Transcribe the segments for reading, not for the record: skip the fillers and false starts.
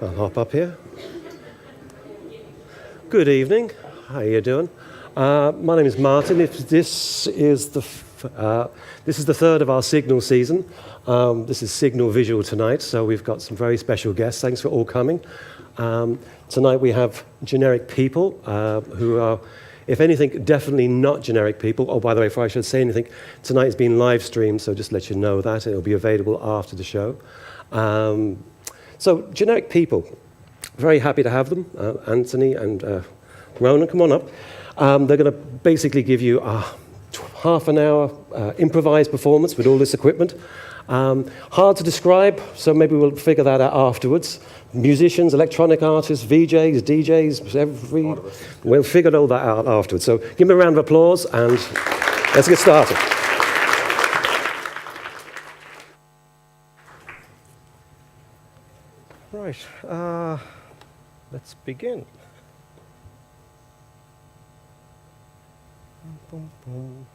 I'll hop up here. Good evening. How are you doing? My name is Martin. This is the third of our Signal season. This is Signal Visual tonight, so we've got some very special guests. Thanks for all coming. Tonight we have generic people who are, if anything, definitely not generic people. Oh, by the way, before I should say anything, tonight is being live streamed, so just let you know that. It'll be available after the show. So, generic people, very happy to have them. Anthony and Ronan, come on up. They're going to basically give you a half an hour improvised performance with all this equipment. Hard to describe, so maybe we'll figure that out afterwards. Musicians, electronic artists, VJs, DJs, we'll figure all that out afterwards. So give them a round of applause and let's get started. Right, let's begin. Boom, boom.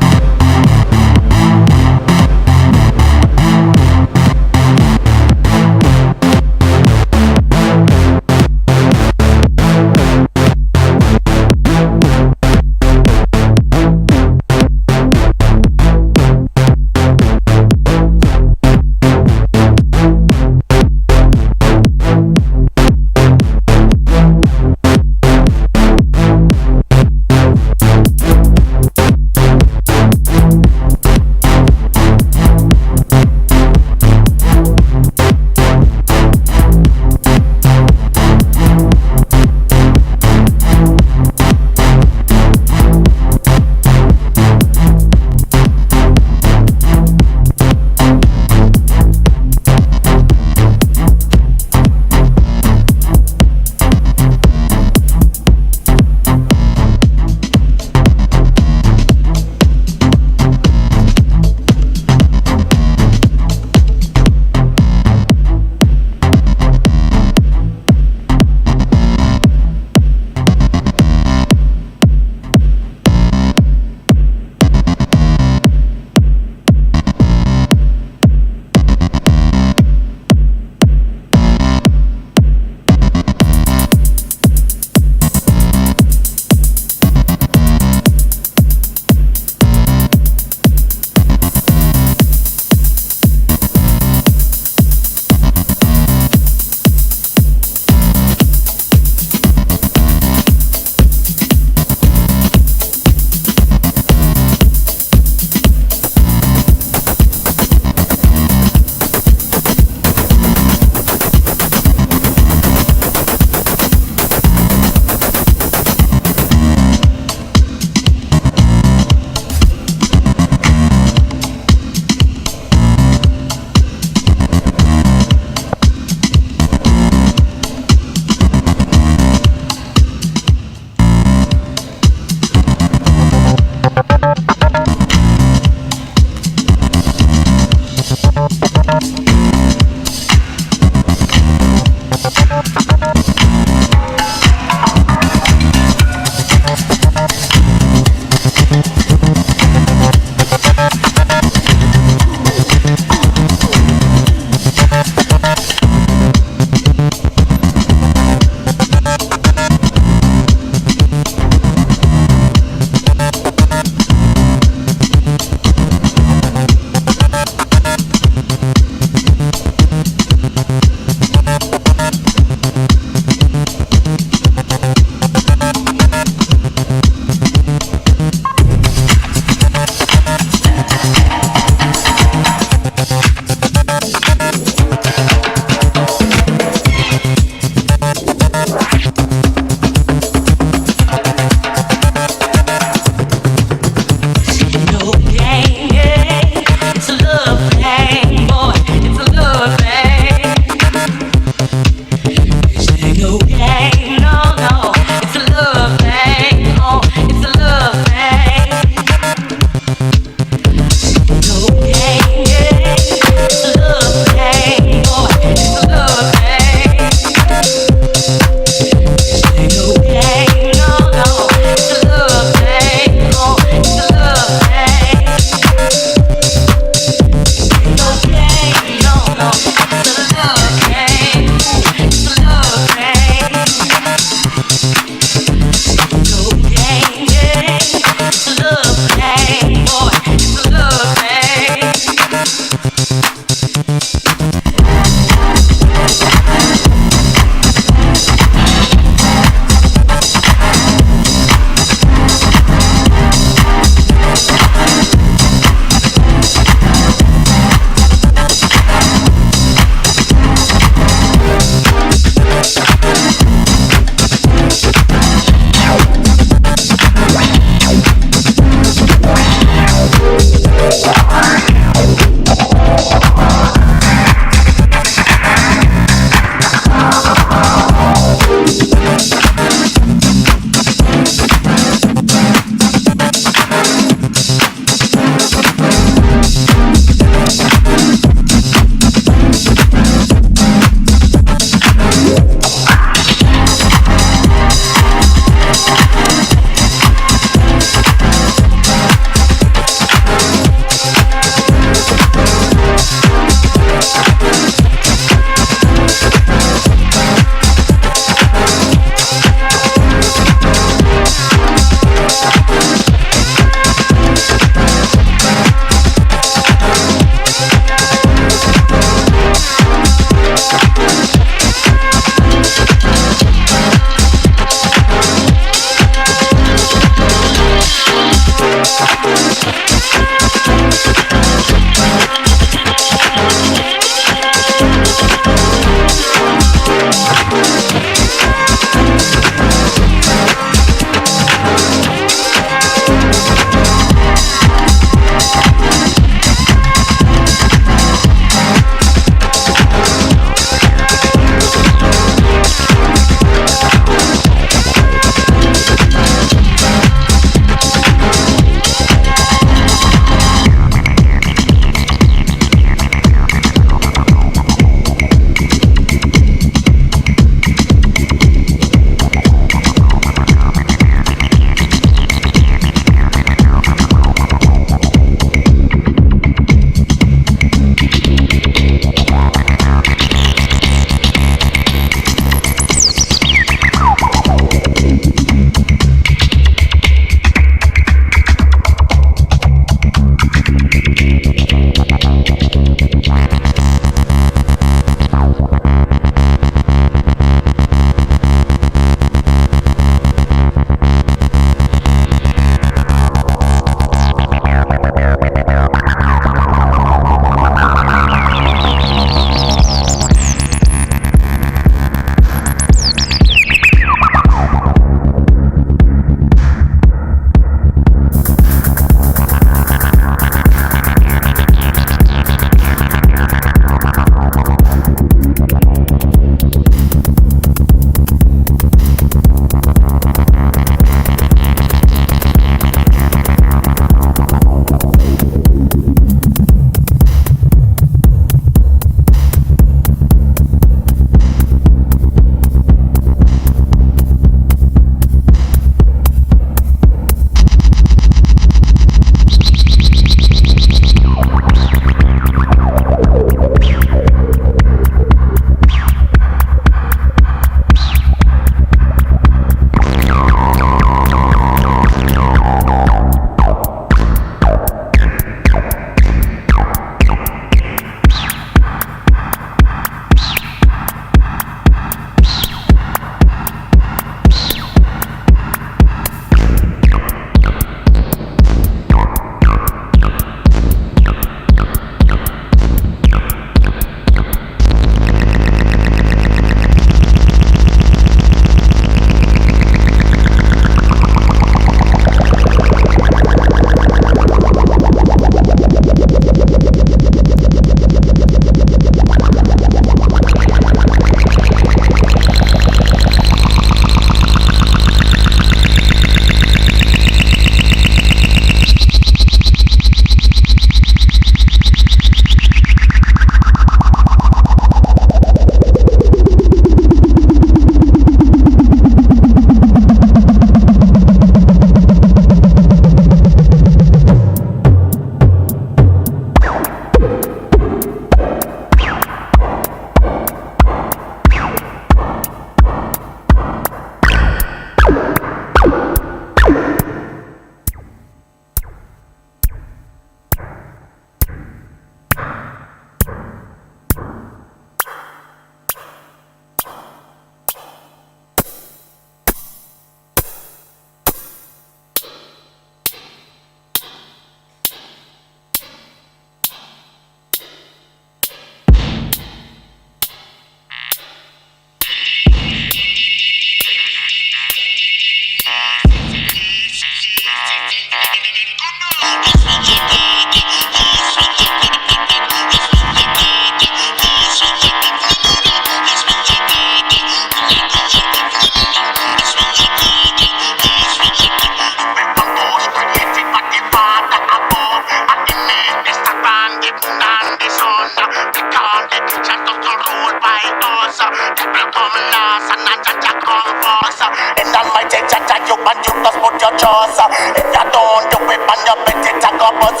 plus. If you don't do it, man, you better take up us.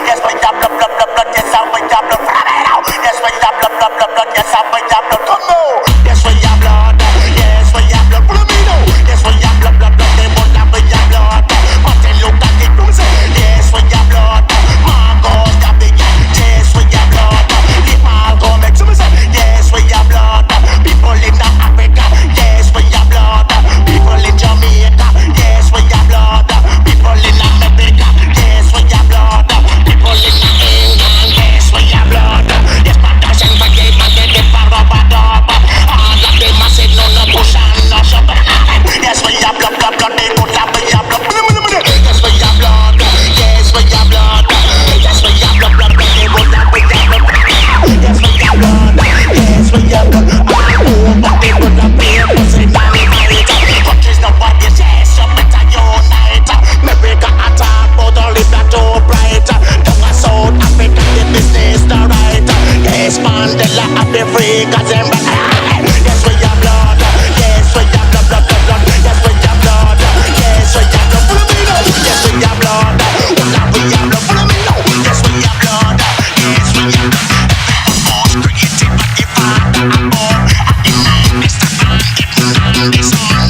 Yes, we have blood, blood, blood, blood. Yes, we have blood. Yes, we have blood, blood, blood, blood. Yes, we have blood. Come on. Yes, we have blood. Yes, we have blood. Follow me now. Yes, we have blood, blood, blood. They want that we have blood. Martin Luther King, come say. Yes, we have blood. Marcos, the big. Yes, we have blood. The Malcolm X, come say. Yes, we have blood. People in Africa. Yes, we have blood. People in Jamaica. Yes, we have blood. People in America. Yes, we have blood. People in England. Yes, we have blood. Yes, Patashan, forget my dead, if I rub a dub. All of them a said no, no push and no shove. Yes, we have blood, blood, blood. They put up, we have blood. Yes, we have blood. Yes, we have blood. Yes, we have blood, blood, blood. They put up, we have blood. Yes, we have blood. Yes, we have blood. But they put up, we have blood. Say, now we fight. Countries nobody says, you better unite. America attack, but only that too bright. Down in South Africa, the business the right. Yes, Mandela have the free, cause them yes, we have blood. Yes, we have blood, blood, blood, blood. Yes, we have blood. Yes, we have blood. Follow me now. Yes, we have blood. We have blood. Follow me now. Yes, we have blood. Yes, we have blood. Most creative, but if I'm born, I deny Mr. Man, if I'm this on.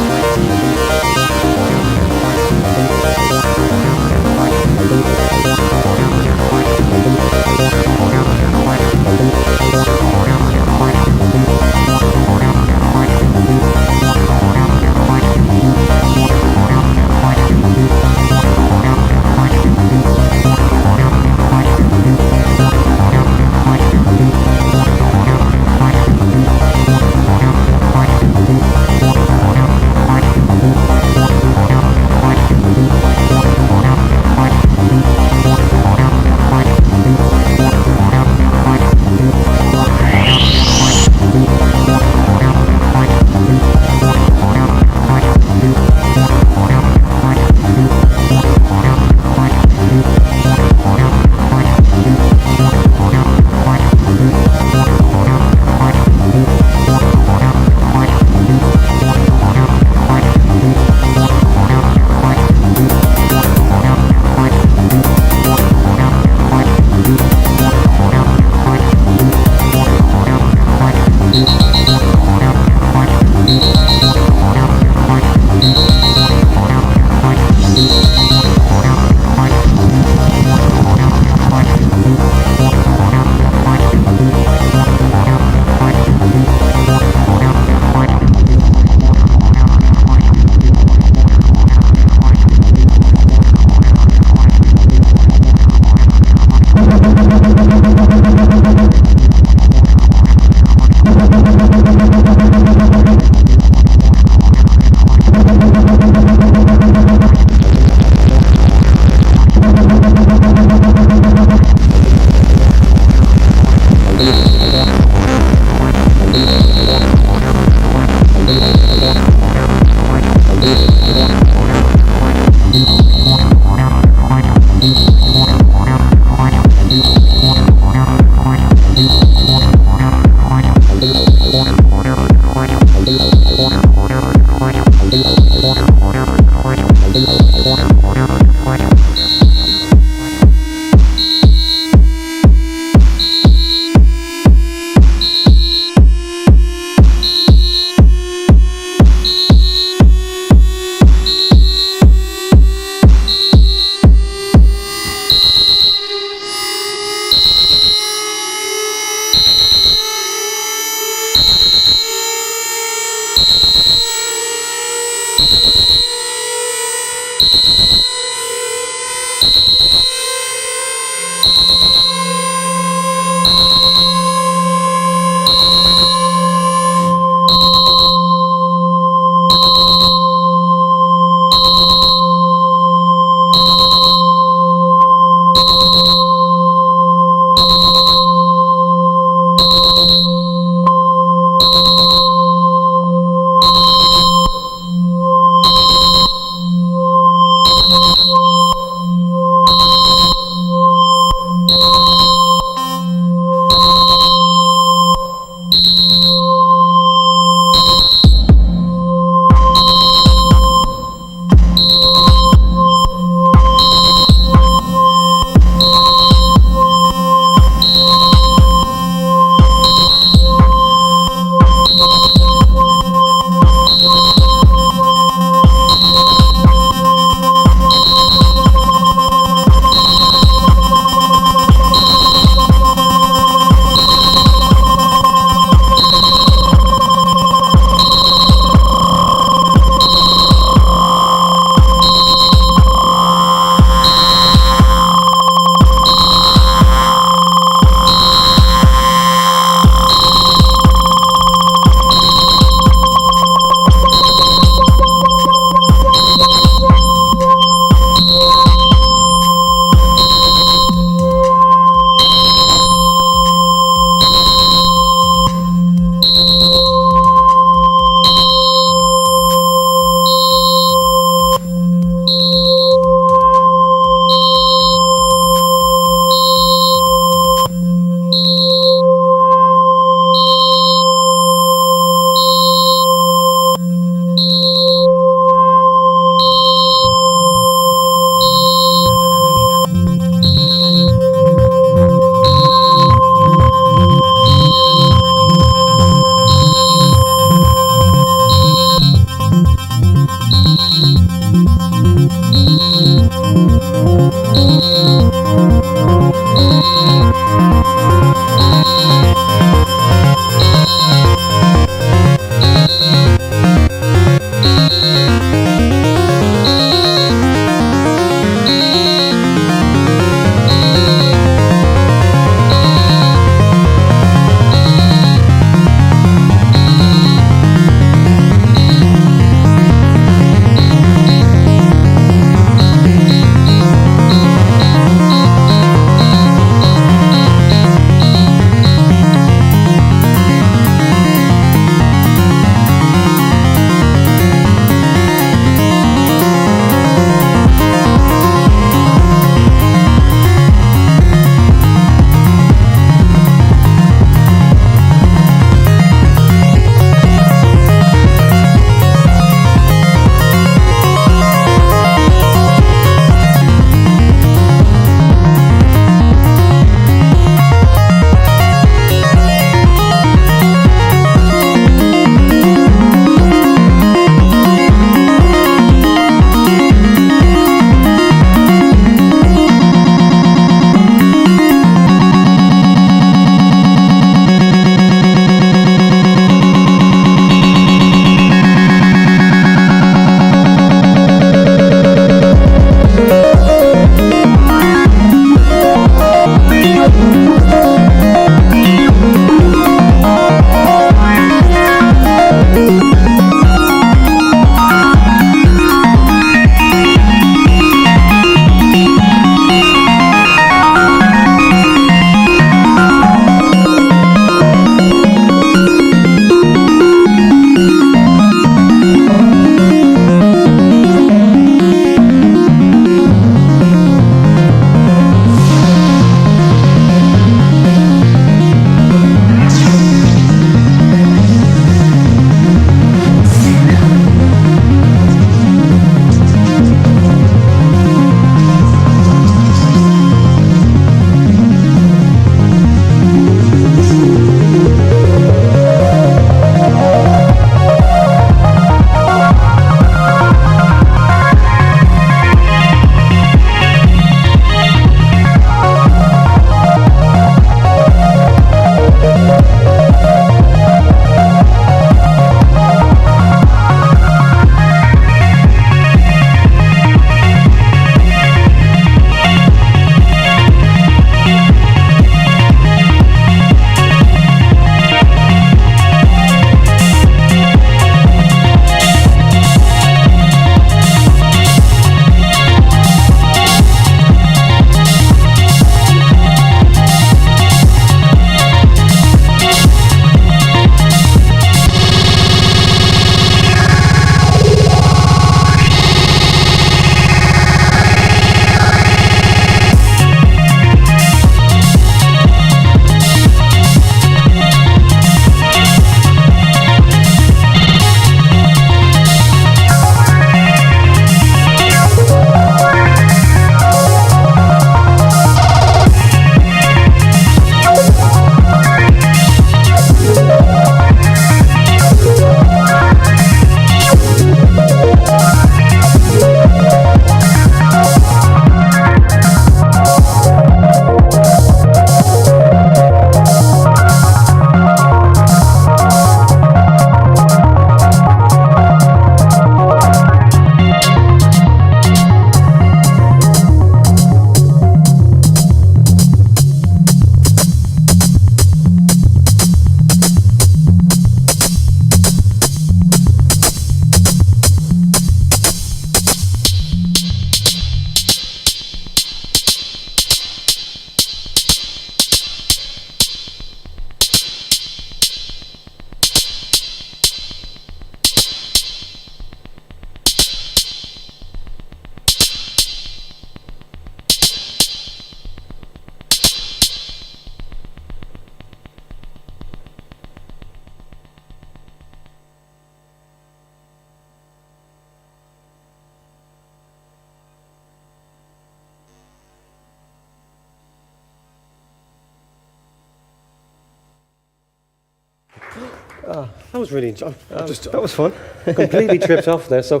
That was really That was fun. completely tripped off there. So,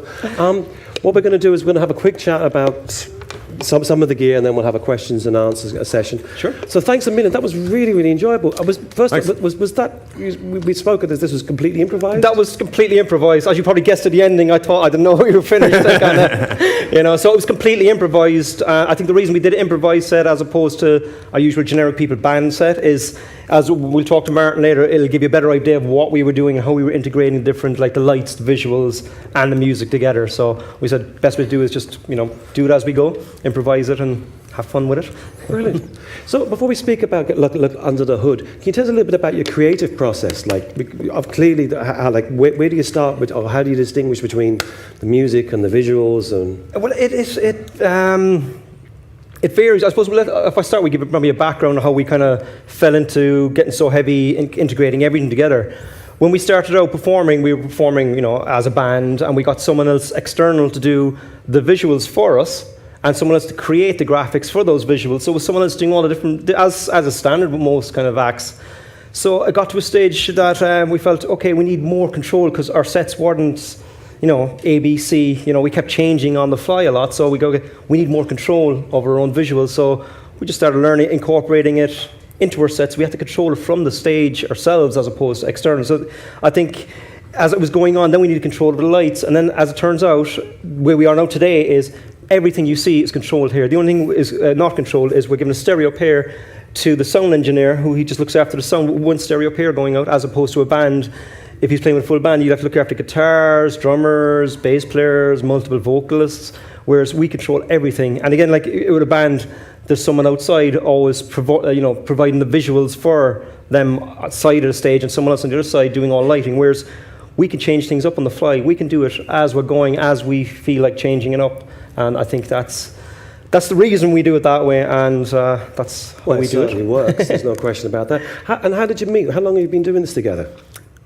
what we're going to do is we're going to have a quick chat about some of the gear, and then we'll have a questions and answers session. Sure. So, thanks a million. That was really, really enjoyable. Was that we spoke of this? This was completely improvised. That was completely improvised. As you probably guessed at the ending, I didn't know you were finished. So it was completely improvised. I think the reason we did an improvised set as opposed to our usual generic people band set is, as we'll talk to Martin later, it'll give you a better idea of what we were doing and how we were integrating different, like the lights, the visuals, and the music together. So we said best way to do is just do it as we go, improvise it, and have fun with it. Brilliant. So before we speak about look under the hood, can you tell us a little bit about your creative process? Like, clearly, where do you start with, or how do you distinguish between the music and the visuals? And Well, it varies. I suppose if I start, we give maybe a background of how we kind of fell into getting so heavy in integrating everything together. When we started out performing, we were performing, as a band, and we got someone else external to do the visuals for us, and someone else to create the graphics for those visuals. So it was someone else doing all the different, as a standard with most kind of acts. So it got to a stage that we felt, okay, we need more control because our sets weren't, A, B, C. We kept changing on the fly a lot. So we need more control over our own visuals. So we just started learning, incorporating it into our sets. We had to control it from the stage ourselves as opposed to external. So I think as it was going on, then we needed control of the lights. And then as it turns out, where we are now today is everything you see is controlled here. The only thing is not controlled is we're giving a stereo pair to the sound engineer, who he just looks after the sound with one stereo pair going out, as opposed to a band. If he's playing with a full band, you'd have to look after guitars, drummers, bass players, multiple vocalists, whereas we control everything. And again, like with a band, there's someone outside always providing the visuals for them outside of the stage, and someone else on the other side doing all lighting, whereas we can change things up on the fly. We can do it as we're going, as we feel like changing it up. And I think that's the reason we do it that way, and that's how we do it. It certainly works. There's no question about that. How did you meet? How long have you been doing this together?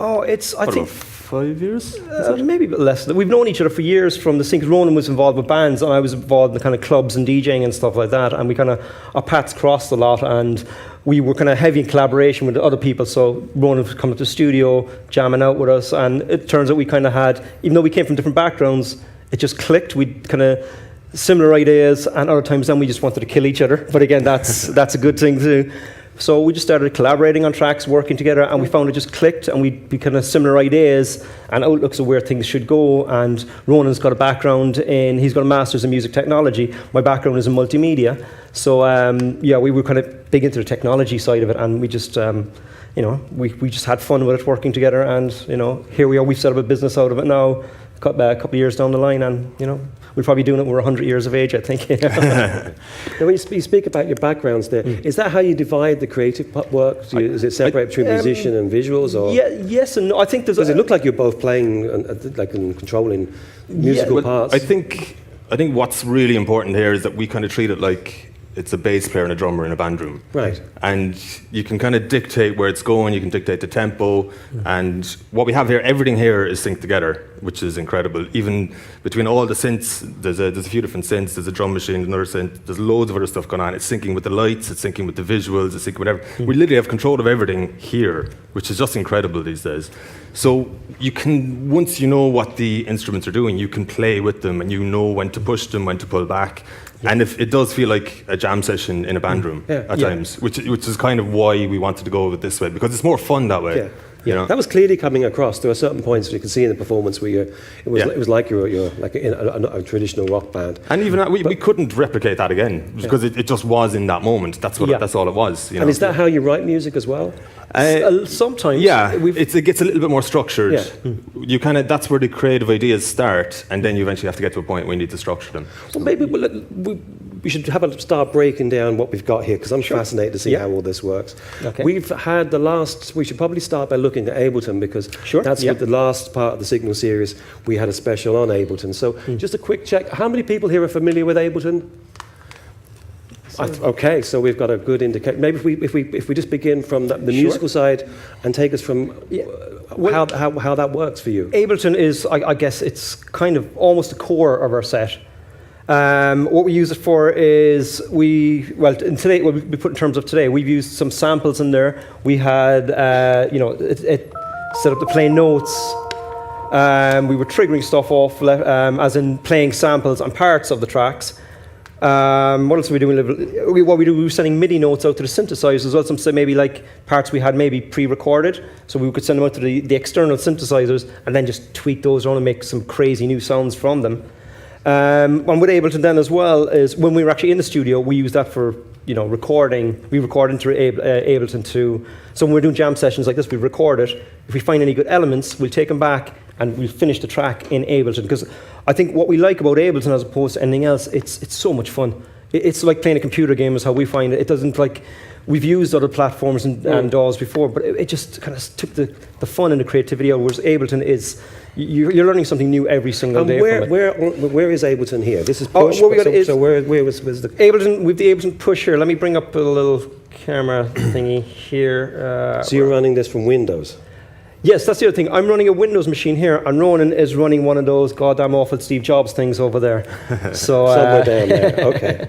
Oh, I think 5 years? maybe a bit less. We've known each other for years from the scene. Ronan was involved with bands, and I was involved in the kind of clubs and DJing and stuff like that. And we our paths crossed a lot, and we were kind of heavy in collaboration with other people. So Ronan would come to the studio, jamming out with us, and it turns out we kind of had, even though we came from different backgrounds, it just clicked. We kind of similar ideas, and other times then we just wanted to kill each other. But again, that's a good thing too. So we just started collaborating on tracks, working together, and we found it just clicked, and we kind of similar ideas and outlooks of where things should go. And Ronan's got a background he's got a master's in music technology. My background is in multimedia. So we were kind of big into the technology side of it, and we just we just had fun with it, working together. And here we are. We've set up a business out of it now, a couple of years down the line, and we're probably doing it when we're 100 years of age, I think. Now, when you speak about your backgrounds there, is that how you divide the creative work? Is it separate between musician and visuals? Or? Yeah, yes and no. I think because it looked like you're both playing and controlling musical parts. I think what's really important here is that we kind of treat it like it's a bass player and a drummer in a band room. Right. And you can kind of dictate where it's going, you can dictate the tempo, and what we have here, everything here is synced together, which is incredible. Even between all the synths, there's a few different synths, there's a drum machine, another synth, there's loads of other stuff going on. It's syncing with the lights, it's syncing with the visuals, it's syncing with everything. We literally have control of everything here, which is just incredible these days. So you can, once you know what the instruments are doing, you can play with them, and you know when to push them, when to pull back. Yeah. And if it does feel like a jam session in a band room at times, which is kind of why we wanted to go with it this way, because it's more fun that way. Yeah. Yeah, that was clearly coming across. There were certain points you could see in the performance where it was like you're like in a traditional rock band. And even that, we couldn't replicate that again because it just was in that moment. That's all it was. And is that how you write music as well? Sometimes. Yeah, it gets a little bit more structured. Yeah. You that's where the creative ideas start, and then you eventually have to get to a point where you need to structure them. Well, maybe we should start breaking down what we've got here, because I'm fascinated to see how all this works. Okay. We've had we should probably start by looking at Ableton, because that's the last part of the Signal series. We had a special on Ableton. So just a quick check. How many people here are familiar with Ableton? Okay, so we've got a good indicator. Maybe if we just begin from the musical side and take us from how that works for you. Ableton is, I guess, it's kind of almost the core of our set. What we use it for is we put in terms of today, we've used some samples in there. We had, set up the playing notes. We were triggering stuff off, as in playing samples and parts of the tracks. What else were we doing? What we do, we were sending MIDI notes out to the synthesizers as well. Some maybe like parts we had maybe pre-recorded, so we could send them out to the external synthesizers and then just tweak those around and make some crazy new sounds from them. And with Ableton then as well is when we were actually in the studio, we use that for recording. We record into Ableton too. So when we're doing jam sessions like this, we record it. If we find any good elements, we'll take them back and we'll finish the track in Ableton. Because I think what we like about Ableton as opposed to anything else, it's so much fun. It's like playing a computer game is how we find it. It doesn't like, we've used other platforms and DAWs before, but it just kind of took the fun and the creativity out, whereas Ableton is, you're learning something new every single day. Where is Ableton here? This is push. What we got is where was the Ableton? With the Ableton push here. Let me bring up a little camera thingy here. So you're running this from Windows? Yes, that's the other thing. I'm running a Windows machine here, and Ronan is running one of those goddamn awful Steve Jobs things over there. So somewhere down there. Okay.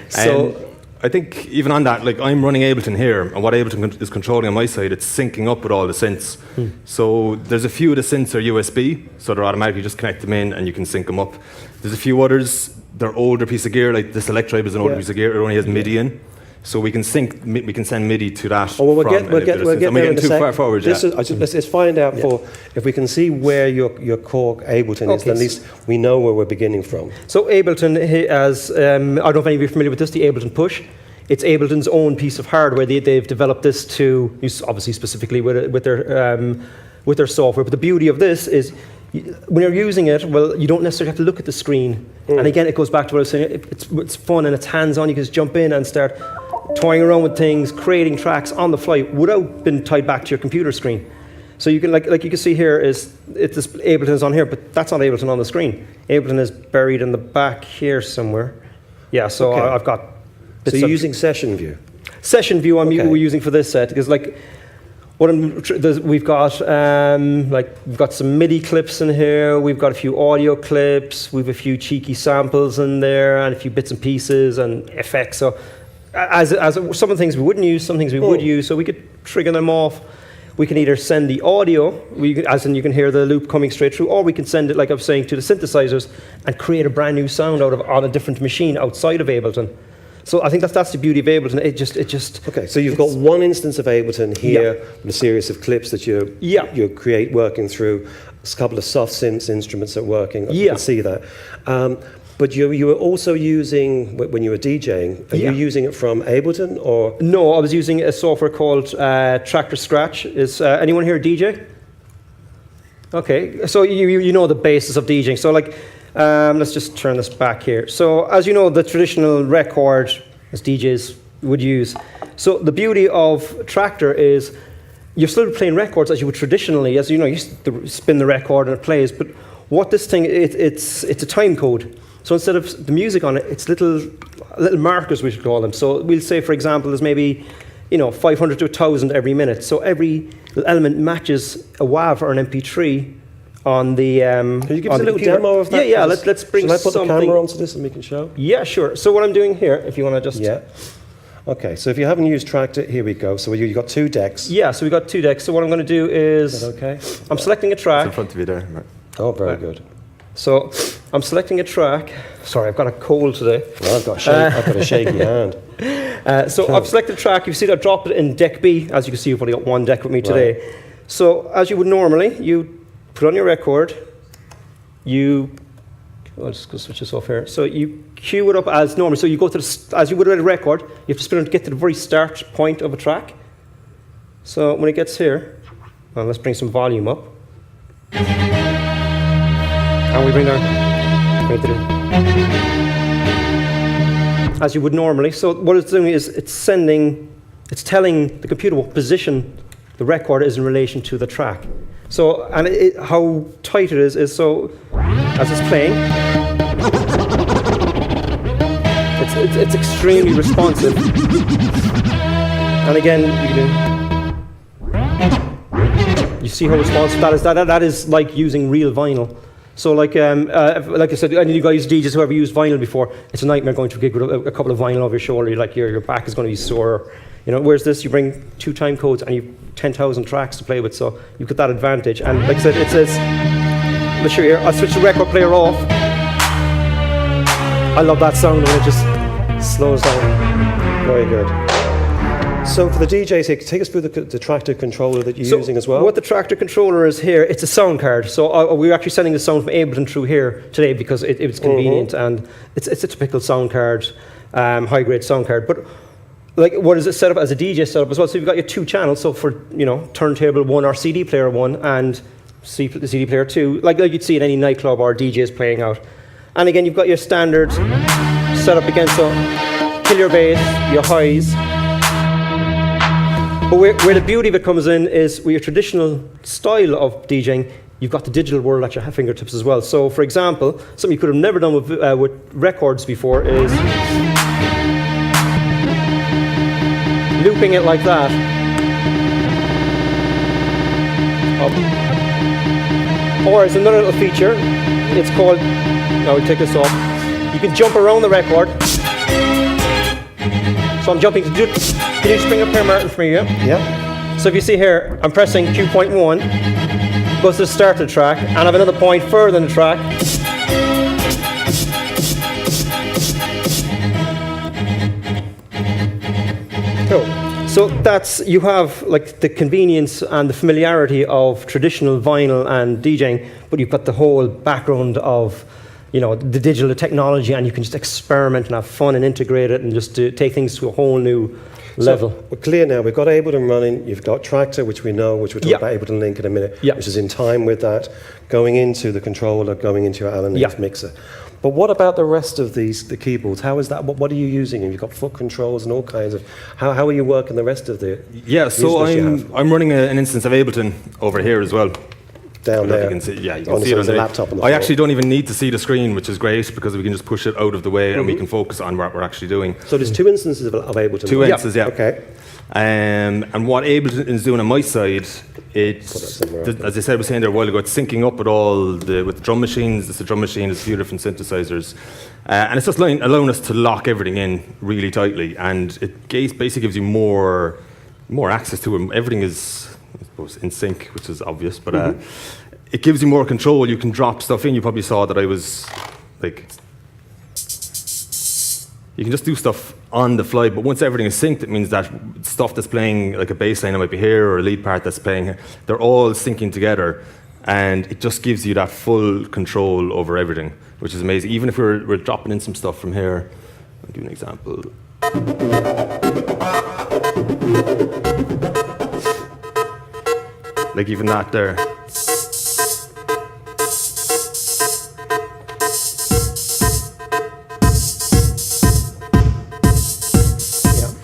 So. I think even on that, like I'm running Ableton here, and what Ableton is controlling on my side, it's syncing up with all the synths. So there's a few of the synths are USB, so they're automatically just connect them in and you can sync them up. There's a few others, they're older piece of gear, like this Electribe is an older piece of gear, it only has MIDI in. So we can send MIDI to that. Oh, well, we'll get there getting in a too sec. far forward. Let's find out if we can see where your core Ableton is. Then at least we know where we're beginning from. So Ableton has, I don't know if any of you are familiar with this, the Ableton Push. It's Ableton's own piece of hardware. They've developed this to use, obviously specifically with their software. But the beauty of this is, when you're using it, well, you don't necessarily have to look at the screen. And again, it goes back to what I was saying. It's fun and it's hands-on. You can just jump in and start toying around with things, creating tracks on the fly without being tied back to your computer screen. So you can, like you can see here, Ableton is on here, but that's not Ableton on the screen. Ableton is buried in the back here somewhere. Yeah, so I've got. So you're using Session View? Session View we're using for this set because we've got some MIDI clips in here, we've got a few audio clips, we've a few cheeky samples in there and a few bits and pieces and effects. So as some of the things we wouldn't use, some things we would use, so we could trigger them off. We can either send the audio, as in you can hear the loop coming straight through, or we can send it, like I was saying, to the synthesizers and create a brand new sound on a different machine outside of Ableton. So I think that's the beauty of Ableton. It just okay. So you've got one instance of Ableton here, with a series of clips that you create working through. A couple of soft synths instruments that are working. You can see that. But you were also using, when you were DJing, are you using it from Ableton or? No, I was using a software called Tractor Scratch. Is anyone here a DJ? Okay, so you know the basis of DJing. So let's just turn this back here. So as you know, the traditional record, as DJs would use. So the beauty of Tractor is you're still playing records as you would traditionally, as you know, you spin the record and it plays. But what this thing, it's a time code. So instead of the music on it, it's little markers, we should call them. So we'll say, for example, there's maybe 500 to 1,000 every minute. So every element matches a WAV or an MP3 on the. Can you give us a little demo of that? Yeah. Let's bring. Shall I put the camera onto this and we can show? Yeah, sure. So what I'm doing here, if you want to just. Yeah. Okay. So if you haven't used Tractor, here we go. So you've got 2 decks. Yeah. So we've got 2 decks. So what I'm going to do is. Okay. I'm selecting a track. It's in front of you there. Oh, very good. So I'm selecting a track. Sorry, I've got a cold today. Well, I've got a shaky hand. So I've selected a track. You see, I've dropped it in deck B. As you can see, you've only got 1 deck with me today. Right. So as you would normally, you put on your record. I'll just go switch this off here. So you cue it up as normal. So you go to as you would with a record. You have to spin it to get to the very start point of a track. So when it gets here, well, let's bring some volume up. And we bring our as you would normally. So what it's doing is it's telling the computer what position the record is in relation to the track. So, and how tight it is so as it's playing, it's extremely responsive. And again, you see how responsive that is. That is like using real vinyl. So like I said, any of you guys, DJs who ever used vinyl before, it's a nightmare going to a gig with a couple of vinyl over your shoulder. Your back is going to be sore. You know, whereas this, you bring 2 time codes and you've 10,000 tracks to play with, so you've got that advantage. And like I said, it says, let's show you here, I'll switch the record player off. I love that sound when it just slows down. Very good. So for the DJs here, take us through the tractor controller that you're using as well. What the tractor controller is here, it's a sound card. So we're actually sending the sound from Ableton through here today because it was convenient, and it's a typical sound card, high-grade sound card. But like, what is it set up as a DJ setup as well? So you've got your 2 channels. So for, you know, turntable 1 or CD player 1 and CD player 2, like you'd see in any nightclub or DJs playing out. And again, you've got your standard setup again. So kill your bass, your highs. But where the beauty of it comes in is with your traditional style of DJing, you've got the digital world at your fingertips as well. So, for example, something you could have never done with records before is looping it like that. Or it's another little feature. It's called, now we'll take this off. You can jump around the record. So I'm jumping to do. Can you just bring up here, Martin, for me? Yeah. So if you see here, I'm pressing Q.1, goes to the start of the track, and I have another point further in the track. Cool. So that's, you have like the convenience and the familiarity of traditional vinyl and DJing, but you've got the whole background of, you know, the digital technology, and you can just experiment and have fun and integrate it and just take things to a whole new level. So we're clear now. We've got Ableton running. You've got Tractor, which we know, which we'll talk about Ableton Link in a minute, which is in time with that, going into the controller, going into your Alan Link mixer. But what about the rest of the keyboards? How is that? What are you using? You've got foot controls and all kinds of. How are you working the rest of the? Yeah, so I'm running an instance of Ableton over here as well. Down there. You can see, you can see it on the laptop on the I floor. actually don't even need to see the screen, which is great because we can just push it out of the way and we can focus on what we're actually doing. So there's 2 instances of Ableton. 2 instances, yeah. Okay. And what Ableton is doing on my side, it's, as I said, I was saying there a while ago, it's syncing up with with the drum machines. It's a drum machine, it's a few different synthesizers. And it's just allowing us to lock everything in really tightly. And it basically gives you more access to it. Everything is, I suppose, in sync, which is obvious, but it gives you more control. You can drop stuff in. You probably saw that I was like, you can just do stuff on the fly, but once everything is synced, it means that stuff that's playing, like a bass line that might be here or a lead part that's playing here, they're all syncing together, and it just gives you that full control over everything, which is amazing. Even if we're dropping in some stuff from here, I'll give you an example. Like even that there.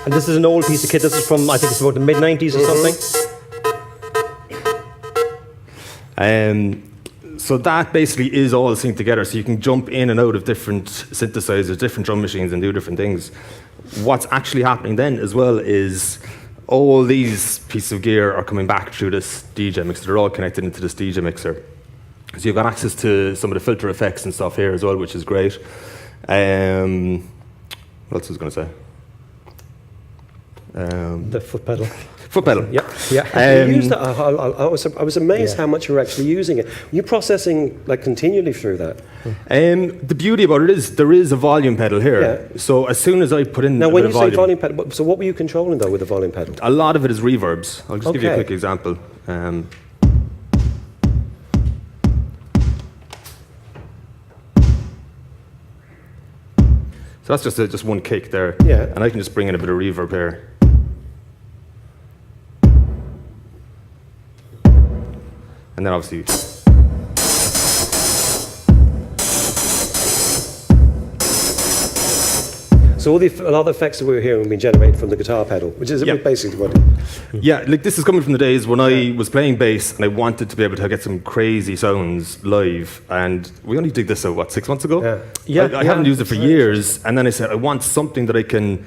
And this is an old piece of kit. This is from, I think it's about the mid-90s or something. So that basically is all synced together. So you can jump in and out of different synthesizers, different drum machines, and do different things. What's actually happening then as well is all these pieces of gear are coming back through this DJ mixer. They're all connected into this DJ mixer. So you've got access to some of the filter effects and stuff here as well, which is great. What else was I going to say? The foot pedal. Foot pedal. Yeah. You use that. I was amazed how much you're actually using it. You're processing like continually through that. The beauty about it is there is a volume pedal here. Yeah. So as soon as I put in Now, a when bit you of say volume pedal, so what were you controlling though with the volume pedal? a lot of it is reverbs. I'll just give you a Okay. quick example. So that's just one kick there. Yeah. And I can just bring in a bit of reverb here. And then obviously, So a lot of the effects that we were hearing have been generated from the guitar pedal, which is basically what. yeah, like this is coming from the days when I was playing bass and I wanted to be able to get some crazy sounds live. And we only did this, 6 months ago? Yeah. I haven't used it for years. And then I said, I want something that I can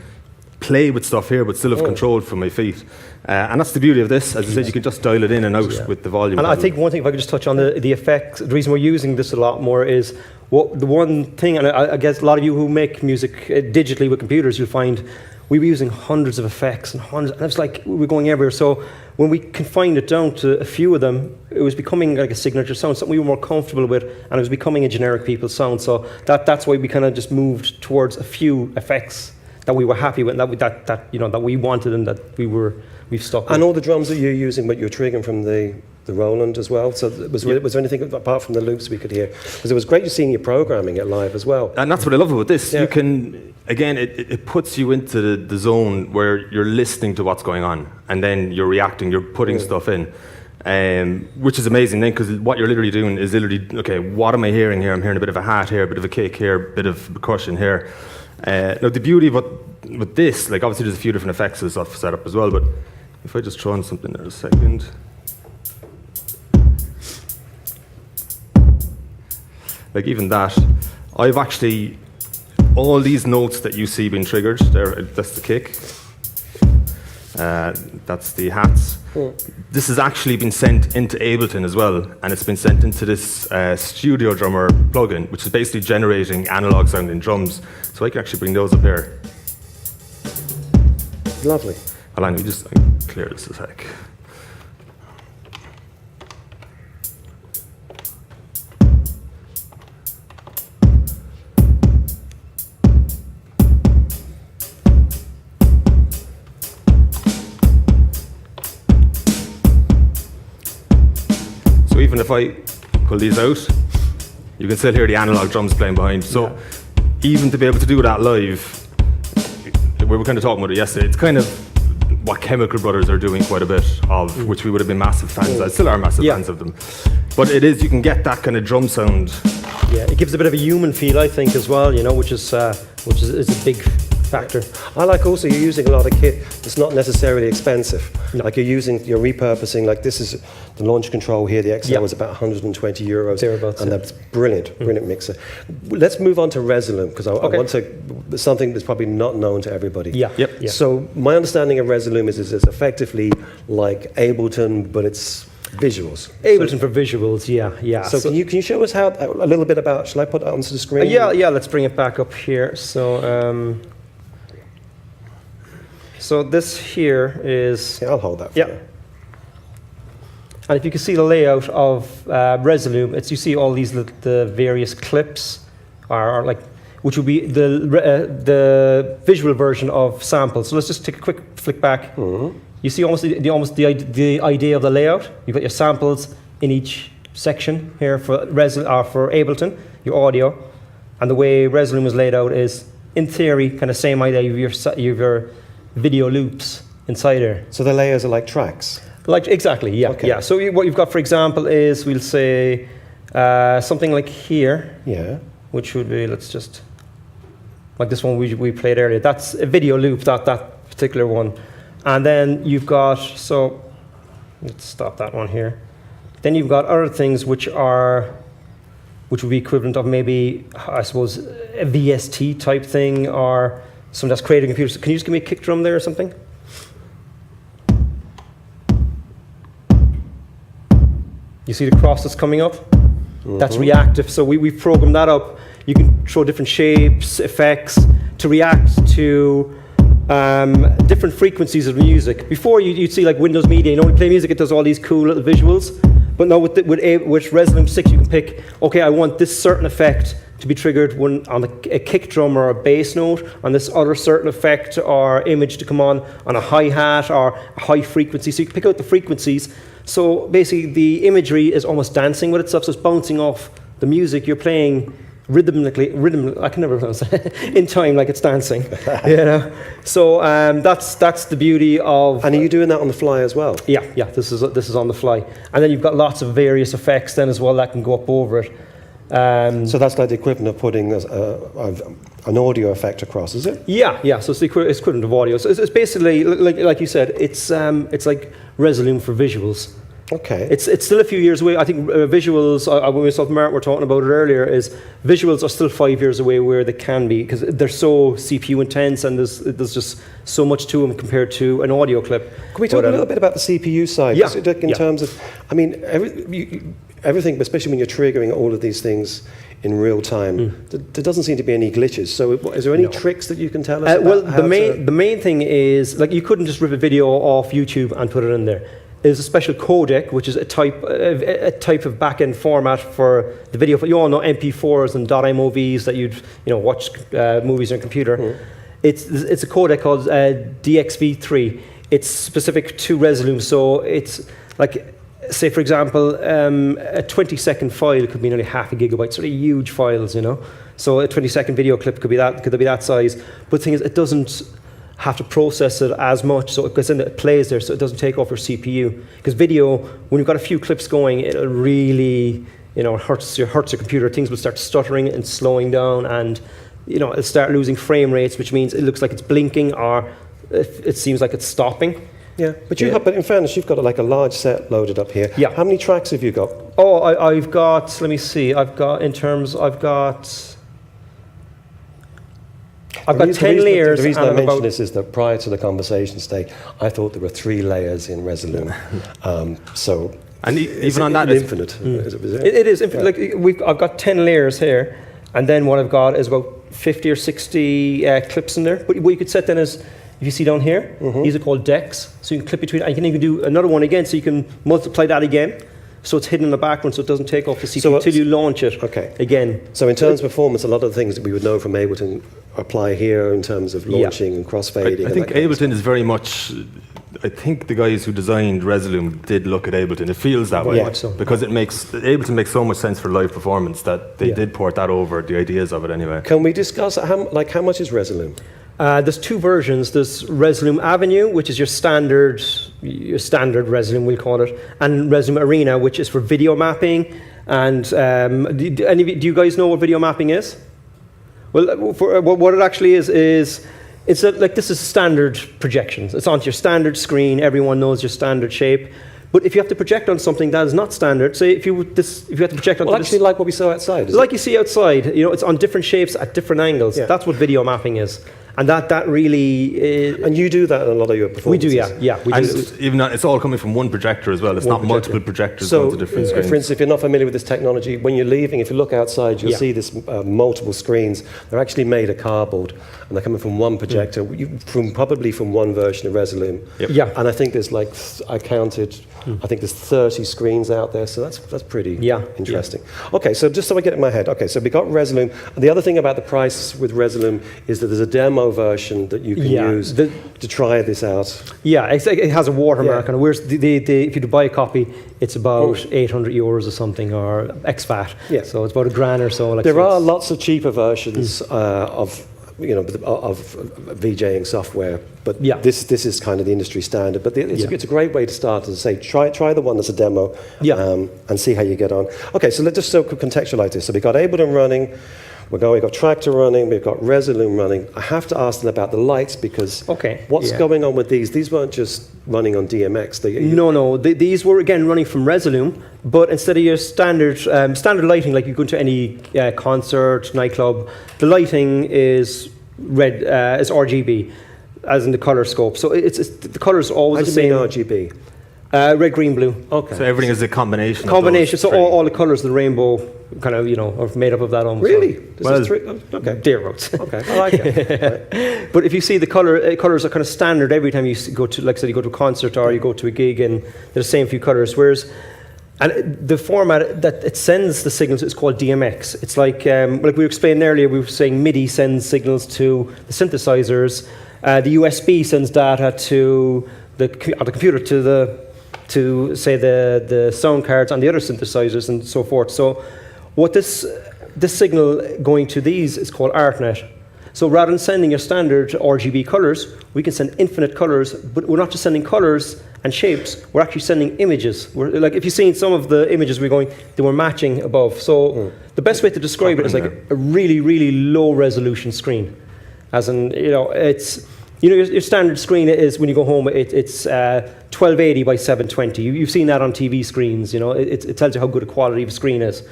play with stuff here, but still have control from my feet. And that's the beauty of this. As I said, you can just dial it in and out with the volume. And I think one thing, if I could just touch on the effects, the reason we're using this a lot more is the one thing, and I guess a lot of you who make music digitally with computers, you'll find we were using hundreds of effects and it's like we were going everywhere. So when we confined it down to a few of them, it was becoming like a signature sound, something we were more comfortable with, and it was becoming a generic people's sound. So that's why we kind of just moved towards a few effects that we were happy with, and that we wanted, and that we've stuck with. And all the drums that you're using, but you're triggering from the Roland as well. So was there anything apart from the loops we could hear? Because it was great seeing you programming it live as well. And that's what I love about this. Yeah. You can, again, it puts you into the zone where you're listening to what's going on, and then you're reacting, you're putting stuff in, which is amazing then, because what you're literally doing is okay, what am I hearing here? I'm hearing a bit of a hat here, a bit of a kick here, a bit of percussion here. Now, the beauty with this, like obviously there's a few different effects and stuff set up as well, but if I just throw on something there a second. Like even that, I've actually, all these notes that you see being triggered, that's the kick, that's the hats. This has actually been sent into Ableton as well, and it's been sent into this Studio Drummer plugin, which is basically generating analog sounding drums. So I can actually bring those up here. Lovely. Let me just clear this a sec. So even if I pull these out, you can still hear the analog drums playing behind. So even to be able to do that live, we were kind of talking about it yesterday, it's kind of what Chemical Brothers are doing quite a bit of, which we would have been massive fans. I still are massive fans of them. But it is, you can get that kind of drum sound. Yeah, it gives a bit of a human feel, I think, as well, which is a big factor. I like also you're using a lot of kit that's not necessarily expensive. No. Like you're repurposing, like this is the launch control here, the XL is about 120 euros. Thereabouts, and that's brilliant mixer. Let's move on to Resolume, because I want to, something that's probably not known to everybody. Yeah. Yep. So my understanding of Resolume is it's effectively like Ableton, but it's visuals. Ableton for visuals, yeah. So can you show us how a little bit about? Shall I put that onto the screen? Yeah. Let's bring it back up here. So this here is. Yeah, I'll hold that. For Yeah. you. And if you can see the layout of Resolume, you see all these the various clips, are like, which would be the visual version of samples. So let's just take a quick flick back. Mm-hmm. You see almost the idea of the layout. You've got your samples in each section here for Ableton, your audio, and the way Resolume is laid out is, in theory, kind of same idea. You have your video loops inside there. So the layers are like tracks. Exactly, yeah. Okay. Yeah. So what you've got, for example, is we'll say something like here, Yeah. which would be, let's just, like this one we played earlier. That's a video loop, that particular one. And then you've got, so let's stop that one here. Then you've got other things which would be equivalent of maybe, I suppose, a VST type thing, or something that's creating computers. Can you just give me a kick drum there or something? You see the cross that's coming up? Mm-hmm. That's reactive. So we've programmed that up. You can throw different shapes, effects to react to different frequencies of music. Before you'd see like Windows Media, when you play music, it does all these cool little visuals. But now with Resolume 6, you can pick, okay, I want this certain effect to be triggered on a kick drum or a bass note, on this other certain effect or image to come on a hi-hat or a high frequency. So you can pick out the frequencies. So basically the imagery is almost dancing with itself, so it's bouncing off the music you're playing rhythmically, I can never pronounce it, in time, like it's dancing. So that's the beauty of. And are you doing that on the fly as well? Yeah. This is on the fly, and then you've got lots of various effects then as well that can go up over it. So that's like the equivalent of putting an audio effect across, is it? Yeah. So it's equivalent of audio. So it's basically like you said, it's like Resolume for visuals. Okay. It's still a few years away. I think visuals, when myself and Martin were talking about it earlier, is visuals are still 5 years away where they can be, because they're so CPU intense and there's just so much to them compared to an audio clip. Can we talk a little bit about the CPU side? Yeah. In terms of, I mean, everything, especially when you're triggering all of these things in real time, there doesn't seem to be any glitches. So is there any tricks that you can tell us about? Well, the main thing is, like, you couldn't just rip a video off YouTube and put it in there. There's a special codec, which is a type of back-end format for the video. You all know MP4s and .movs that you'd watch movies on a computer. It's a codec called DXV3. It's specific to Resolume, so it's like, say for example, a 20-second file could be nearly half a gigabyte, sort of huge files, So a 20-second video clip could be that size. But the thing is, it doesn't have to process it as much, so it plays there, so it doesn't take off your CPU. Because video, when you've got a few clips going, it'll really, it hurts your computer. Things will start stuttering and slowing down, and it'll start losing frame rates, which means it looks like it's blinking, or it seems like it's stopping. Yeah, but but in fairness, you've got like a large set loaded up here. Yeah. How many tracks have you got? Oh, I've got. Let me see. I've got 10 layers. The reason I mention this is that prior to the conversation stage, I thought there were 3 layers in Resolume. Even on that, infinite. It is infinite. Yeah. Like I've got 10 layers here, and then what I've got is about 50 or 60 clips in there. But what you could set then is, if you see down here, these are called decks. So you can clip between, and you can even do another one again, so you can multiply that again. So it's hidden in the background, so it doesn't take off the CPU until you launch it again. So in terms of performance, a lot of the things that we would know from Ableton apply here in terms of launching and crossfading. I think Ableton is very much, I think the guys who designed Resolume did look at Ableton. It feels that way. Yeah. So. Because Ableton makes so much sense for live performance that they did port that over, the ideas of it anyway. Can we discuss how much is Resolume? There's 2 versions. There's Resolume Avenue, which is your standard Resolume, we'll call it, and Resolume Arena, which is for video mapping. And do you guys know what video mapping is? Well, what it actually is it's like, this is standard projections. It's onto your standard screen. Everyone knows your standard shape. But if you have to project on something that is not standard, say if you have to project on like what we saw outside, like you see outside, it's on different shapes at different angles. Yeah. That's what video mapping is. And that really is. And you do that in a lot of your performances? We do, yeah. We do. Even it's all coming from one projector as well. It's not multiple projectors so, onto different screens. For instance, if you're not familiar with this technology, when you're leaving, if you look outside, you'll see this multiple screens. They're actually made of cardboard, and they're coming from one projector, probably from one version of Resolume. Yep. Yeah. And I think there's I counted, I think there's 30 screens out there, so that's pretty interesting. Yeah. Okay, so just so I get it in my head, so we got Resolume. And the other thing about the price with Resolume is that there's a demo version that you can use to try this out. Yeah, it has a watermark on it. Whereas if you buy a copy, it's about 800 euros or something, or ex-VAT. Yeah. So it's about $1,000 or so. There are lots of cheaper versions of VJing software, but this is kind of the industry standard. But it's a great way to start. As I say, try the one that's a demo, and see how you get on. Okay, so let's just contextualize this. So we got Ableton running. We've got Tractor running, we've got Resolume running. I have to ask them about the lights, because what's going on with these? These weren't just running on DMX. No. These were, again, running from Resolume, but instead of your standard lighting, like you go to any concert, nightclub, the lighting is is RGB, as in the color scope. So the colors are always the same. How do you mean RGB? Red, green, blue. Okay. So everything is a combination. So all the colors of the rainbow kind of, are made up of that almost. Really? Okay. Dear roads. Okay, I like it. Right. But if you see the colors are kind of standard every time you go to, like I said, you go to a concert or you go to a gig, and they're the same few colors. Whereas, and the format that it sends the signals is called DMX. It's like we were explaining earlier, we were saying MIDI sends signals to the synthesizers. The USB sends data to the computer to say the sound cards on the other synthesizers and so forth. So what this signal going to these is called ArtNet. So rather than sending your standard RGB colors, we can send infinite colors, but we're not just sending colors and shapes, we're actually sending images. Like if you've seen some of the images they were matching above. So the best way to describe it is like a really, really low resolution screen. As in, it's, your standard screen is when you go home, it's 1280 by 720. You've seen that on TV screens. You know, it tells you how good a quality of a screen is,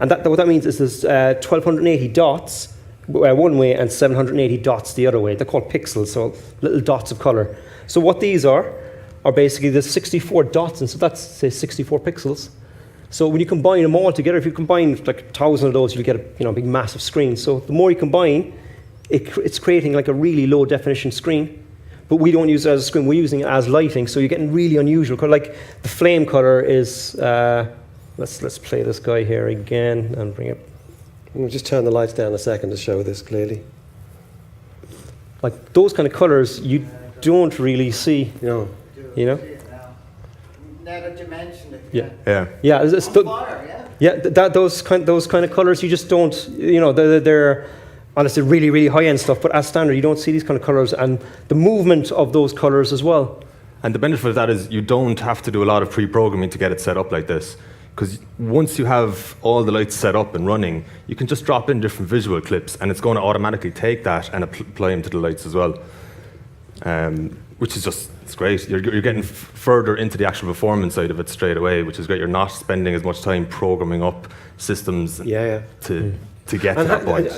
and what that means is there's 1280 dots one way and 780 dots the other way. They're called pixels, so little dots of color. So what these are basically the 64 dots, and so that's, say, 64 pixels. So when you combine them all together, if you combine like 1,000 of those, you'll get a big massive screen. So the more you combine, it's creating like a really low definition screen. But we don't use it as a screen, we're using it as lighting, so you're getting really unusual color. Like the flame color is, let's play this guy here again and bring it. We'll just turn the lights down a second to show this clearly. Like those kind of colors you don't really see. No. You know? Now that you mentioned it. Yeah. Yeah, it's Fire, yeah. those kind of colors you just don't, they're honestly really, really high-end stuff, but as standard you don't see these kind of colors and the movement of those colors as well. And the benefit of that is you don't have to do a lot of pre-programming to get it set up like this. Because once you have all the lights set up and running, you can just drop in different visual clips and it's going to automatically take that and apply them to the lights as well. Which is just, it's great. You're getting further into the actual performance side of it straight away, which is great. You're not spending as much time programming up systems to get to that point.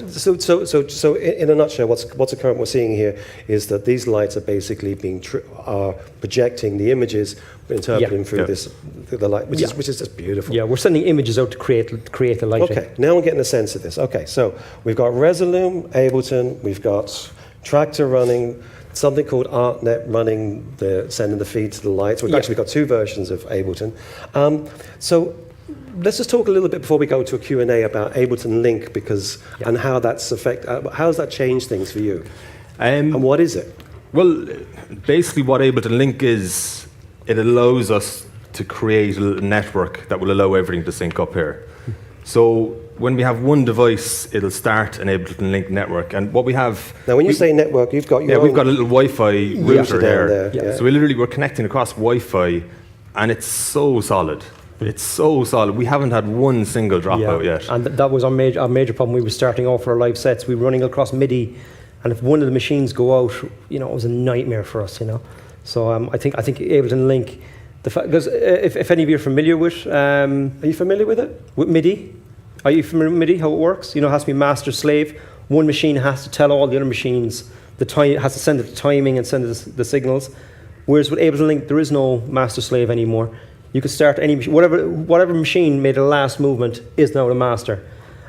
So in a nutshell, what's occurring, we're seeing here is that these lights are basically are projecting the images, interpreting through the light, which is just beautiful. Yeah, we're sending images out to create the lighting. Okay, now we're getting a sense of this. Okay, so we've got Resolume, Ableton, we've got Tractor running, something called ArtNet running, sending the feed to the lights. We've actually got two versions of Ableton. So let's just talk a little bit before we go to a Q&A about Ableton Link, and how that's how has that changed things for you? And what is it? Well, basically what Ableton Link is, it allows us to create a little network that will allow everything to sync up here. So when we have one device, it'll start an Ableton Link network. And what we have... Now, when you say network, you've got your we've got a little Wi-Fi router there. So we're connecting across Wi-Fi, and it's so solid. It's so solid. We haven't had one single dropout yet. And that was our major problem. We were starting off our live sets. We were running across MIDI, and if one of the machines go out, it was a nightmare for us. So I think Ableton Link, because if any of you are familiar with, are you familiar with it? With MIDI? Are you familiar with MIDI? How it works? It has to be master slave. One machine has to tell all the other machines the time. Has to send it the timing and send it the signals. Whereas with Ableton Link, there is no master slave anymore. You can start any machine, whatever machine made the last movement is now the master.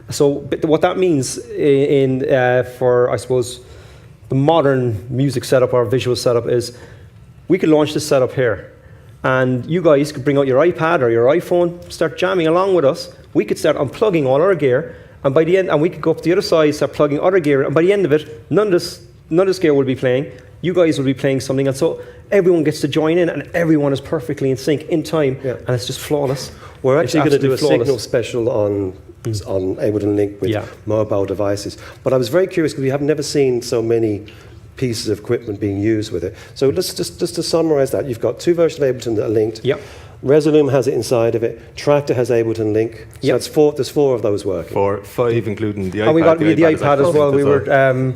So what that means for, I suppose, the modern music setup or visual setup is we could launch this setup here, and you guys could bring out your iPad or your iPhone, start jamming along with us. We could start unplugging all our gear, and by the end, and we could go up to the other side, start plugging other gear, and by the end of it, none of this gear will be playing. You guys will be playing something, and so everyone gets to join in, and everyone is perfectly in sync in time, and it's just flawless. We're actually going to do a signal special on Ableton Link with mobile devices. But I was very curious because we have never seen so many pieces of equipment being used with it. So let's just to summarize that, you've got two versions of Ableton that are linked. Yep. Resolume has it inside of it. Tractor has Ableton Link. So there's four of those working. 5, including the iPad. And we got the iPad as well. We were,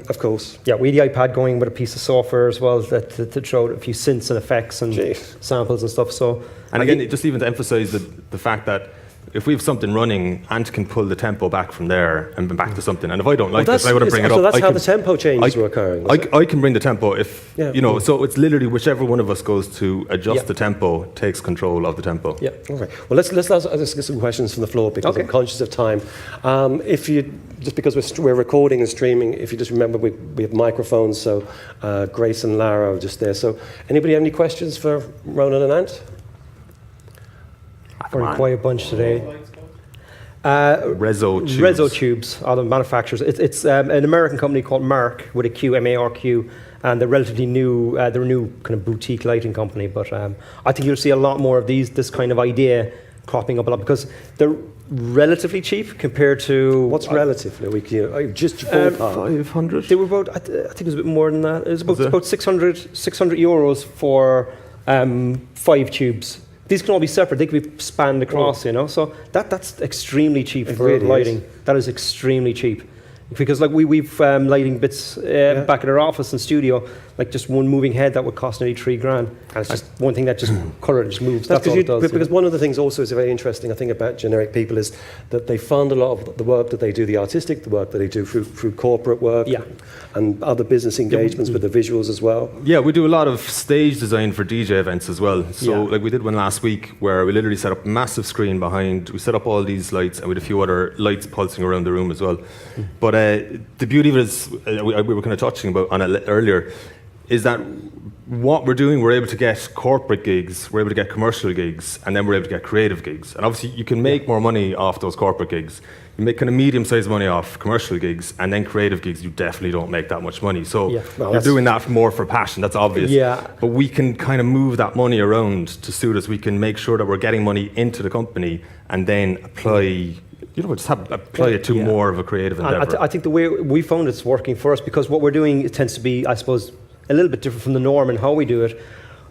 of course. Yeah, we had the iPad going with a piece of software as well that showed a few synths and effects and samples and stuff. So, and again, just even to emphasize the fact that if we have something running, Ant can pull the tempo back from there and back to something. And if I don't like this, I want to bring it up. So that's how the tempo changes were occurring. I can bring the tempo if, so it's literally whichever one of us goes to adjust the tempo, takes control of the tempo. Yeah. All right. Well, let's get some questions from the floor because I'm conscious of time. Just because we're recording and streaming, if you just remember, we have microphones, so Grace and Lara are just there. So anybody have any questions for Ronan and Ant? We're quite a bunch today. Reso Tubes are the manufacturers. It's an American company called Mark with a Q, M-A-R-Q, and they're relatively new. They're a new kind of boutique lighting company, but I think you'll see a lot more of this kind of idea cropping up a lot because they're relatively cheap compared to... What's relatively? Just ballpark. 500? They were about, I think it was a bit more than that. It was about 600 euros for 5 tubes. These can all be separate. They can be spanned across, So that's extremely cheap for lighting. That is extremely cheap. Because we've lighting bits back at our office and studio. like just one moving head that would cost nearly $3,000. And it's just one thing that just colour just moves. That's all it does. Because one of the things also is very interesting, I think, about generic people is that they fund a lot of the work that they do, the artistic work that they do through corporate work and other business engagements with the visuals as well. Yeah, we do a lot of stage design for DJ events as well. So like we did one last week where we literally set up a massive screen behind, we set up all these lights and we had a few other lights pulsing around the room as well. But the beauty of it is, we were kind of touching about on it earlier, is that what we're doing, we're able to get corporate gigs, we're able to get commercial gigs, and then we're able to get creative gigs. And obviously you can make more money off those corporate gigs. You make kind of medium-sized money off commercial gigs, and then creative gigs, you definitely don't make that much money. So you're doing that more for passion, that's obvious. Yeah. But we can kind of move that money around to suit us. We can make sure that we're getting money into the company and then apply it to more of a creative endeavour. I think the way we found it's working for us, because what we're doing, it tends to be, I suppose, a little bit different from the norm in how we do it.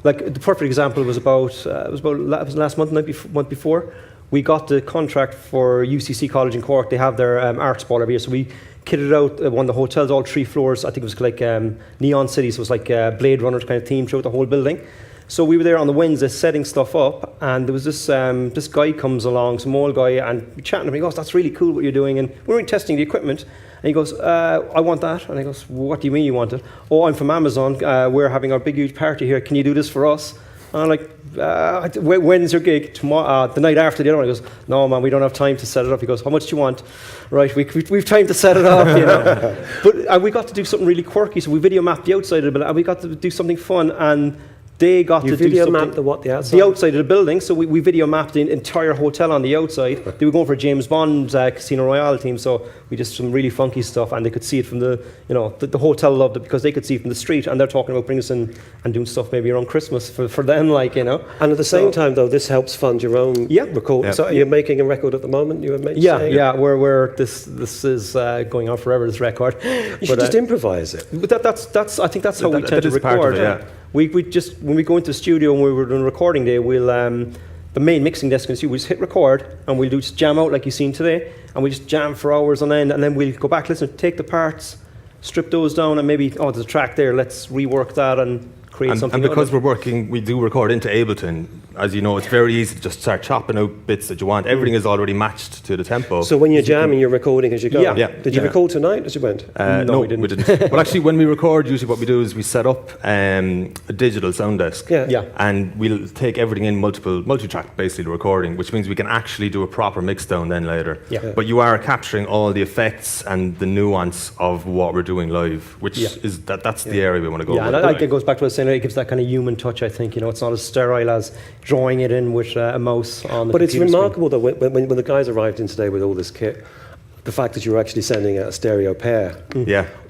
Like the perfect example was about last month, month before. We got the contract for UCC College in Cork. They have their arts ball every year, so we kitted out one of the hotels, all 3 floors. I think it was like Neon City, so it was like Blade Runner kind of theme throughout the whole building. So we were there on the Wednesday setting stuff up, and there was this guy comes along, some old guy, and we chatting to him. He goes, "That's really cool what you're doing," and we were testing the equipment. And he goes, "I want that." And he goes, "What do you mean you want it?" "Oh, I'm from Amazon. We're having our big huge party here. Can you do this for us?" And I'm like, "When's your gig?" "Tomorrow, the night after the other one." He goes, "No, man, we don't have time to set it up." He goes, "How much do you want?" "Right, we've time to set it up, you know." But we got to do something really quirky. So we video mapped the outside of the building, and we got to do something fun. And they got to do video something. mapped the what? The outside? The outside of the building. So we video mapped the entire hotel on the outside. They were going for a James Bond Casino Royale theme, so we did some really funky stuff, and they could see it from the hotel loved it because they could see it from the street, and they're talking about bringing us in and doing stuff maybe around Christmas for them, like, you know. And at the same time, though, this helps fund your own record. Yeah. So you're making a record at the moment. You were saying? We're this is going on forever. This record. You should just improvise it. But that's I think that's how we tend to is part of record. it, yeah. We just, when we go into the studio and we were doing recording day, we'll the main mixing desk in the studio, we just hit record and we'll just jam out like you've seen today, and we just jam for hours on end, and then we'll go back, listen, take the parts, strip those down, and maybe there's a track there, let's rework that and create something. And because we do record into Ableton, as you know, it's very easy to just start chopping out bits that you want. Everything is already matched to the tempo. So when you're jamming, you're recording as you go? Yeah. Did you record tonight as you went? No, we didn't. Well, actually, when we record, usually what we do is we set up a digital sound desk. Yeah. And we'll take everything in multi-track, basically, the recording, which means we can actually do a proper mix down then later. Yeah. But you are capturing all the effects and the nuance of what we're doing live, which is that's the area we want to go. Yeah, and I think it goes back to what I was saying, it gives that kind of human touch, I think. You know, it's not as sterile as drawing it in with a mouse on the But it's computer remarkable, though, when the guys arrived in today with all this kit, the fact that you were actually sending out a stereo pair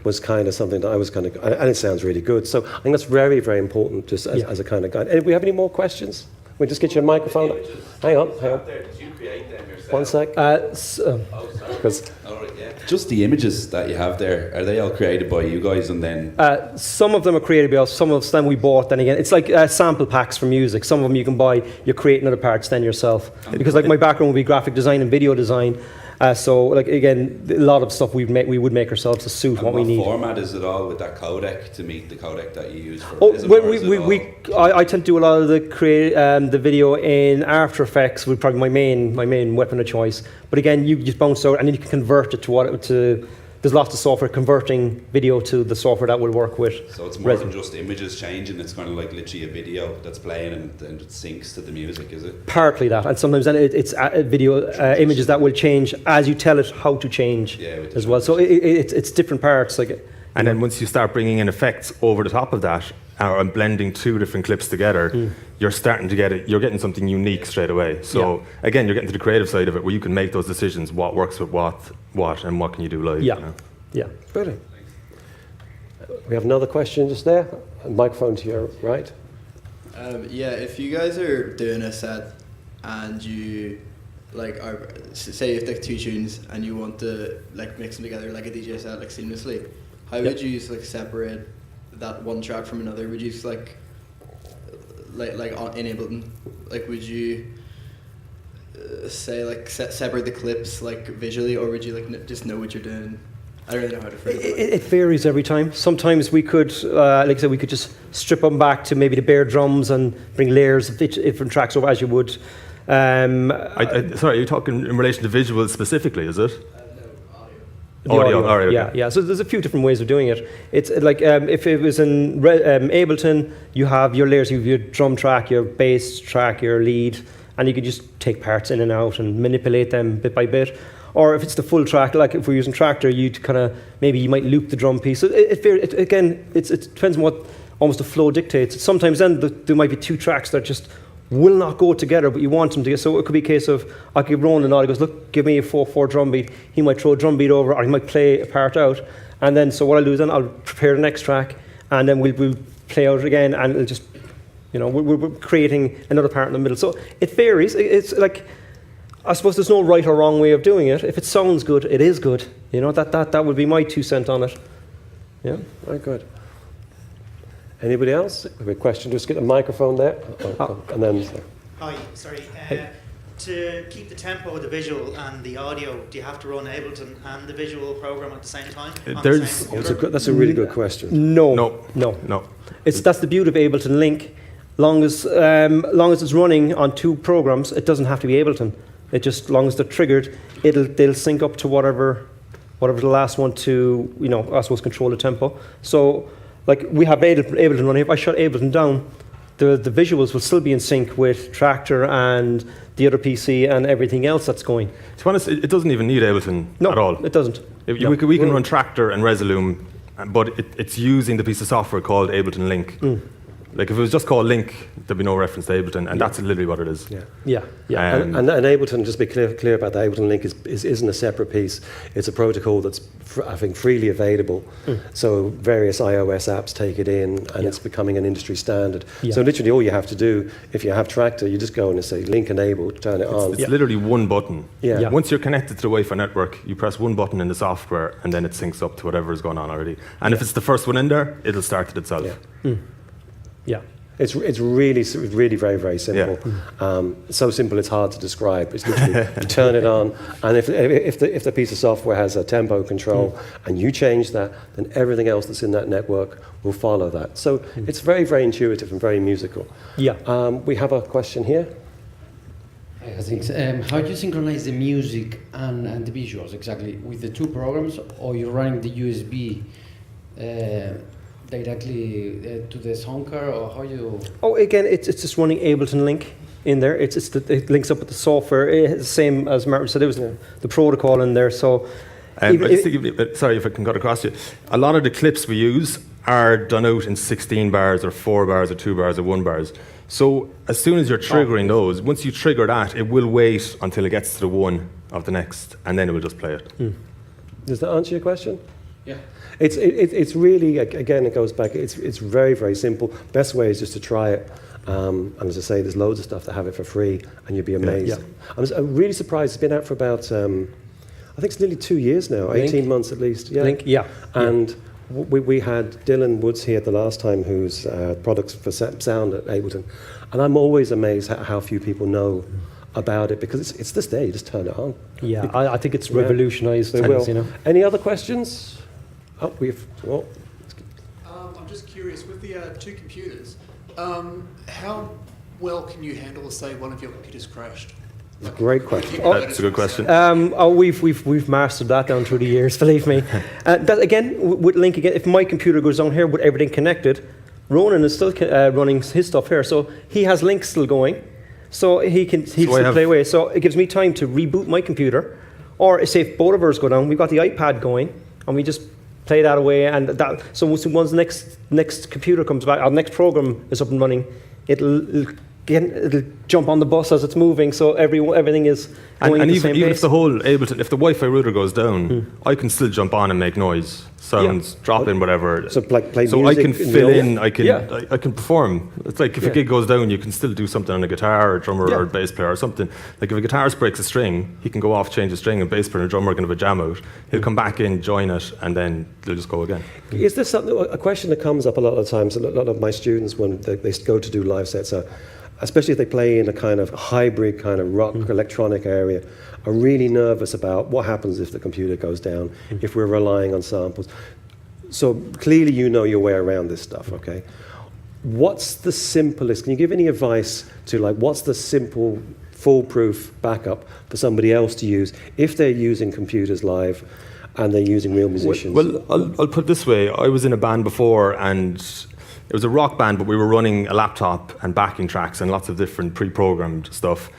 was kind of something that I was kind of, and it sounds really good. So I think that's very, very important just as a kind of guide. And if we have any more questions, we'll just get you a microphone. Hang on. Did you create them yourself? 1 sec. Because Just the images that you have there, are they all created by you guys and then? some of them are created by us, some of them we bought. Then again, it's like sample packs for music. Some of them you can buy, you're creating other parts then yourself. Because like my background would be graphic design and video design. So like again, a lot of stuff we would make ourselves to suit what we need. What format is it all with that codec to meet the codec that you use for? I tend to do a lot of the video in After Effects. Would probably my main weapon of choice. But again, you just bounce out and then you can convert it to. There's lots of software converting video to the software that will work with. So it's more than just images changing. It's kind of like literally a video that's playing and it syncs to the music, is it? Partly that, and sometimes then it's video images that will change as you tell it how to change as well. So it's different parts like. And then once you start bringing in effects over the top of that, and blending 2 different clips together, you're starting to get it. You're getting something unique straight away. So again, you're getting to the creative side of it, where you can make those decisions: what works with what, and what can you do live. Yeah, you know? yeah. brilliant. We have another question just there. A microphone to your right. If you guys are doing a set and you say you have 2 tunes and you want to like mix them together like a DJ set like seamlessly, how would you like separate that one track from another? Would you like in Ableton, like would you say like separate the clips like visually, or would you like just know what you're doing I don't really know how to phrase it. It varies every time. Sometimes we could, like I said, we could just strip them back to maybe the bare drums and bring layers of different tracks over as you would. Sorry, you're talking in relation to visuals specifically, is it? The Audio, okay. yeah. So there's a few different ways of doing it. It's like if it was in Ableton, you have your layers, you have your drum track, your bass track, your lead, and you can just take parts in and out and manipulate them bit by bit. Or if it's the full track, like if we're using Tractor, you'd kind of, maybe you might loop the drum piece. So it depends on what almost the flow dictates. Sometimes then there might be two tracks that just will not go together, but you want them to get. So it could be a case of, I give Ronan a nod, he goes, look, give me a 4/4 drum beat. He might throw a drum beat over, or he might play a part out. And then, so what I'll do is then I'll prepare the next track, and then we'll play out again, and it'll just, we're creating another part in the middle. So it varies. It's like, I suppose there's no right or wrong way of doing it. If it sounds good, it is good. That would be my 2 cents on it. Yeah. Very good. Anybody else? We have a question. Just get a microphone there. And then. Hi, sorry. To keep the tempo of the visual and the audio, do you have to run Ableton and the visual program at the same time? That's a really good question. No. That's the beauty of Ableton Link. Long as it's running on 2 programs, it doesn't have to be Ableton. It just, long as they're triggered, they'll sync up to whatever the last one to, I suppose, control the tempo. So, like, we have Ableton running. If I shut Ableton down, the visuals will still be in sync with Tractor and the other PC and everything else that's going. To be honest, it doesn't even need Ableton at all. No, it doesn't. We can run Tractor and Resolume, but it's using the piece of software called Ableton Link. Like, if it was just called Link, there'd be no reference to Ableton, and that's literally what it is. Yeah. And Ableton, just be clear about that, Ableton Link isn't a separate piece. It's a protocol that's, I think, freely available. So various iOS apps take it in, and it's becoming an industry standard. So literally all you have to do, if you have Tractor, you just go in and say Link enabled, turn it on. It's literally one button. Yeah. Once you're connected to the Wi-Fi network, you press one button in the software, and then it syncs up to whatever is going on already. And if it's the first one in there, it'll start it itself. Yeah. It's really very, very simple. So simple it's hard to describe. It's literally you turn it on, and if the piece of software has a tempo control and you change that, then everything else that's in that network will follow that. So it's very, very intuitive and very musical. Yeah. We have a question here. I think how do you synchronize the music and the visuals exactly with the 2 programs, or you're running the USB directly to the sound card, or how you? Oh, again, it's just running Ableton Link in there. It links up with the software. It's the same as Martin said. It was the protocol in there. So, sorry if I can cut across you. A lot of the clips we use are done out in 16 bars or 4 bars or 2 bars or 1 bars. So as soon as you're triggering those, once you trigger that, it will wait until it gets to the 1 of the next, and then it will just play it. Does that answer your question? Yeah. It's really, again, it goes back, it's very, very simple. Best way is just to try it. And as I say, there's loads of stuff that have it for free, and you'd be amazed. I'm really surprised. It's been out for about, I think it's nearly 2 years now, Link? 18 months at least. Link, yeah. And we had Dylan Woods here the last time, who's products for sound at Ableton. And I'm always amazed at how few people know about it, because it's this day, you just turn it on. Yeah, I think it's revolutionised things, Any other questions? Oh, I'm just curious, with the 2 computers, how well can you handle, say, one of your computers crashed? Great question. That's a good question. We've mastered that down through the years, believe me. That again, with Link again, if my computer goes down here with everything connected, Ronan is still running his stuff here, so he has Link still going, so he'll still play away. So it gives me time to reboot my computer, or say if both of ours go down, we've got the iPad going, and we just play that away, and that. So once the next computer comes back, our next program is up and running, it'll jump on the bus as it's moving. So everything is going and at the same even pace. if the whole Ableton, if the Wi-Fi router goes down, I can still jump on and make noise, sounds, drop in whatever. So play so music I can fill in. I can perform. It's like if a Yeah. gig goes down, you can still do something on a guitar or drummer or bass player or something. Like if a guitarist breaks a string, he can go off, change a string, and bass player and a drummer can have a jam out. He'll come back in, join it, and then they'll just go again. Is this a question that comes up a lot of times? A lot of my students, when they go to do live sets, are especially if they play in a kind of hybrid kind of rock electronic area, are really nervous about what happens if the computer goes down, if we're relying on samples. So clearly you know your way around this stuff, okay? What's the simplest, can you give any advice to like, what's the simple, foolproof backup for somebody else to use if they're using computers live and they're using real musicians? Well, I'll put it this way. I was in a band before, and it was a rock band, but we were running a laptop and backing tracks and lots of different pre-programmed stuff.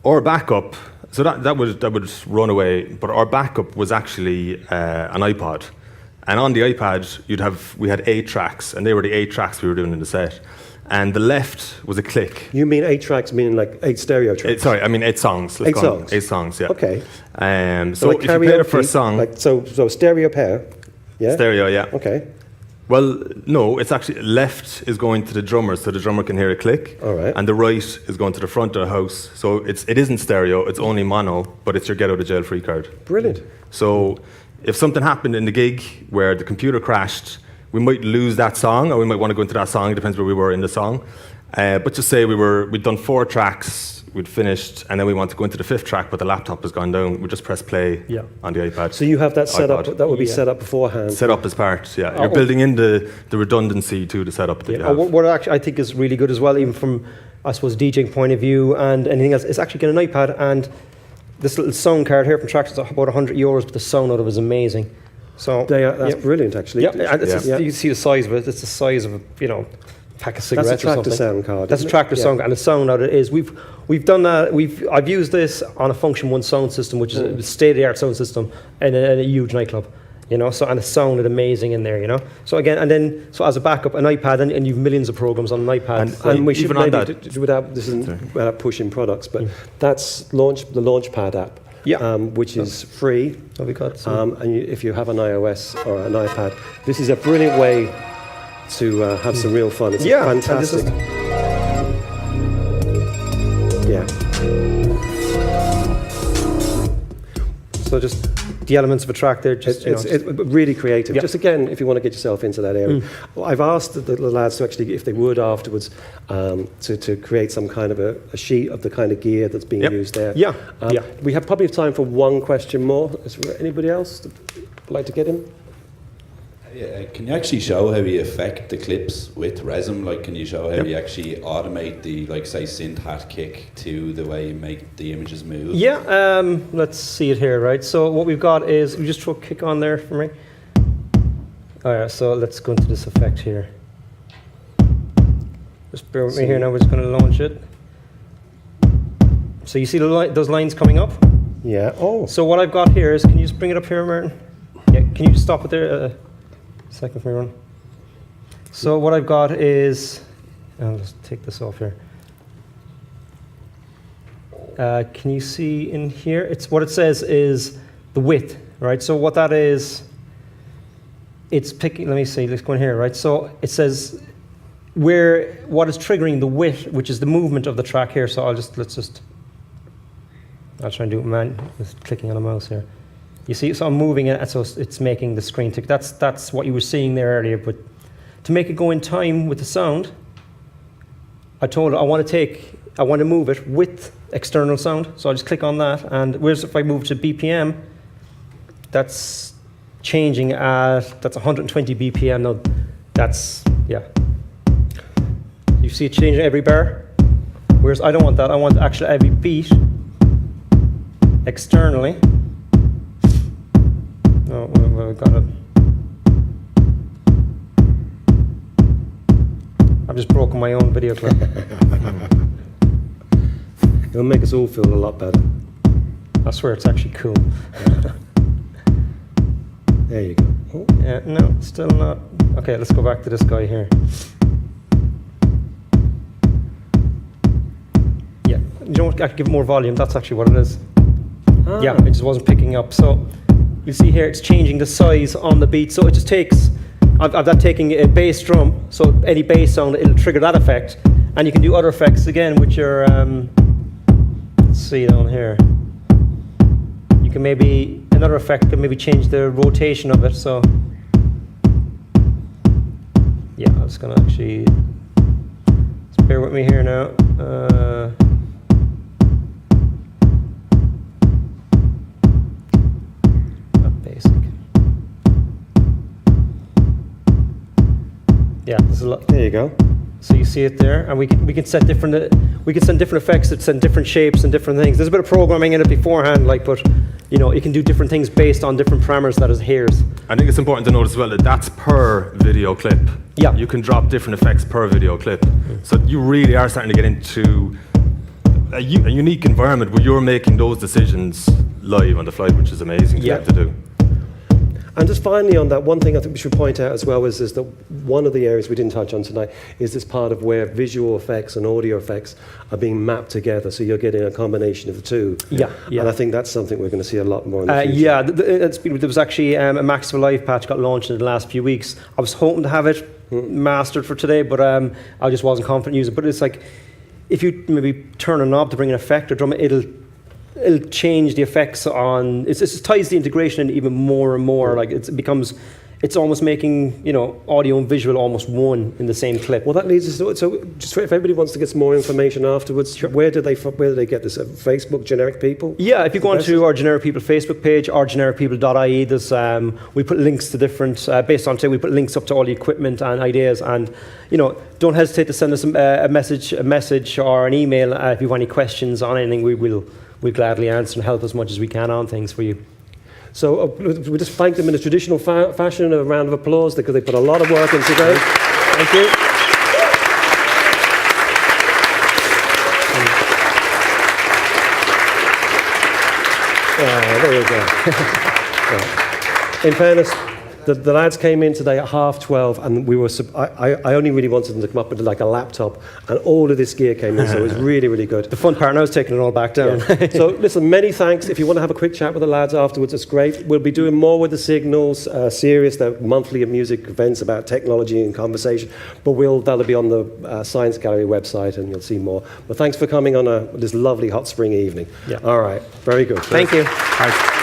Our backup, so that would run away, but our backup was actually an iPod. And on the iPad, we had 8 tracks, and they were the 8 tracks we were doing in the set. And the left was a click. You mean 8 tracks, meaning like 8 stereo tracks? Sorry, I mean 8 songs. 8 songs? 8 songs, yeah. Okay. So like if you play the first song... Like, so stereo pair, yeah? Stereo, yeah. Okay. Well, no, it's actually left is going to the drummer, so the drummer can hear a click. All right. And the right is going to the front of the house. So it isn't stereo, it's only mono, but it's your get out of jail free card. Brilliant. So if something happened in the gig where the computer crashed, we might lose that song, or we might want to go into that song. It depends where we were in the song. But just say we'd done 4 tracks, we'd finished, and then we want to go into the 5th track, but the laptop has gone down. We just press play on the iPad. So you have that set up, iPod. that would be set up beforehand? Set up as part, yeah. You're building in the redundancy to the setup that you have. What actually I think is really good as well, even from, I suppose, DJing point of view and anything else, is actually getting an iPad, and this little sound card here from Trax is about €100, but the sound out of it is amazing. So that's brilliant, actually. Yeah, and it's you can see the size of it. It's the size of a, pack of cigarettes. That's a tractor or something. sound card. That's a tractor sound card, and the sound out of it is. We've done that. I've used this on a Function One sound system, which is a state-of-the-art sound system in a huge nightclub. So and it sounded amazing in there. So again, so as a backup, an iPad, and you've millions of programs on an iPad. And we should even on maybe, that, this isn't without pushing products, but that's the Launchpad app. Which is free. And if you have an iOS or an iPad, this is a brilliant way to have some real fun. It's fantastic. So just the elements of a track there. It's really creative. Just again, if you want to get yourself into that area. Well, I've asked the lads to actually, if they would afterwards, to create some kind of a sheet of the kind of gear that's being used there. We have probably time for one question more. Is there anybody else that would like to get in? Yeah, can you actually show how you affect the clips with Resolume? Like, can you show how you actually automate the, like, say, synth hat kick to the way you make the images move? Yeah, let's see it here, right? So what we've got is, we just throw a kick on there for me. All right, so let's go into this effect here. Just bear with me here now, we're just going to launch it. So you see those lines coming up? Yeah. Oh. So what I've got here is, can you just bring it up here, Martin? Yeah, can you just stop it there? Second for me, Ron. So what I've got is, I'll just take this off here. Can you see in here? It's what it says is the width, right? So what that is, it's picking. Let me see. Let's go in here, right? So it says what is triggering the width, which is the movement of the track here. So I'll try and do it, man. Just clicking on a mouse here. You see, so I'm moving it, so it's making the screen tick. That's what you were seeing there earlier. But to make it go in time with the sound, I told it I want to move it with external sound. So I'll just click on that, and whereas if I move to BPM, that's changing that's 120 BPM now. You see it changing every bar. Whereas I don't want that. I want actually every beat externally. Oh, we've got it. I've just broken my own video clip. It'll make us all feel a lot better. I swear it's actually cool. There you go. Oh. Yeah, no, still not. Okay, let's go back to this guy here. Yeah, you know what? I could give it more volume. That's actually what it is. Yeah, it just wasn't picking up. So you see here, it's changing the size on the beat. So it just takes, I've that taking a bass drum, so any bass sound, it'll trigger that effect. And you can do other effects again, which are, let's see down here. You can maybe, another effect can maybe change the rotation of it. So, yeah, I'm just gonna actually, just bear with me here now. Basic. Yeah, there's a lot. There you go. So you see it there, and we can set different effects that send different shapes and different things. There's a bit of programming in it beforehand, like, but you know, you can do different things based on different parameters that it hears. I think it's important to note as well that that's per video clip. Yeah. You can drop different effects per video clip. So you really are starting to get into a unique environment where you're making those decisions live on the fly, which is amazing to be able to do. And just finally on that, one thing I think we should point out as well is that one of the areas we didn't touch on tonight is this part of where visual effects and audio effects are being mapped together, so you're getting a combination of the two. Yeah. And I think that's something we're going to see a lot more in the future. Yeah, there was actually a Max for Life patch got launched in the last few weeks. I was hoping to have it mastered for today, but I just wasn't confident using it. But it's like, if you maybe turn a knob to bring an effect or drum, it'll change the effects on. It ties the integration in even more and more. Like it's almost making, you know, audio and visual almost one in the same clip. Well, that leads us to, so just if everybody wants to get some more information afterwards, where do they get this? Facebook, Generic People? Yeah, if you go onto our Generic People Facebook page, or genericpeople.ie, there's we put links to different based on today. We put links up to all the equipment and ideas, and you know, don't hesitate to send us a message or an email if you have any questions on anything. We'll gladly answer and help as much as we can on things for you. So we just thank them in a traditional fashion, a round of applause, because they put a lot of work in today. Thank you. There you go. In fairness, the lads came in today at 12:30, and we were. I only really wanted them to come up with like a laptop, and all of this gear came in, so it was really, really good. The fun part, and I was taking it all back down. Yeah. So listen, many thanks. If you want to have a quick chat with the lads afterwards, it's great. We'll be doing more with the Signals series, the monthly music events about technology and conversation. But that'll be on the Science Gallery website, and you'll see more. But thanks for coming on this lovely hot spring evening. Yeah. All right. Very good. Thank you. Thanks.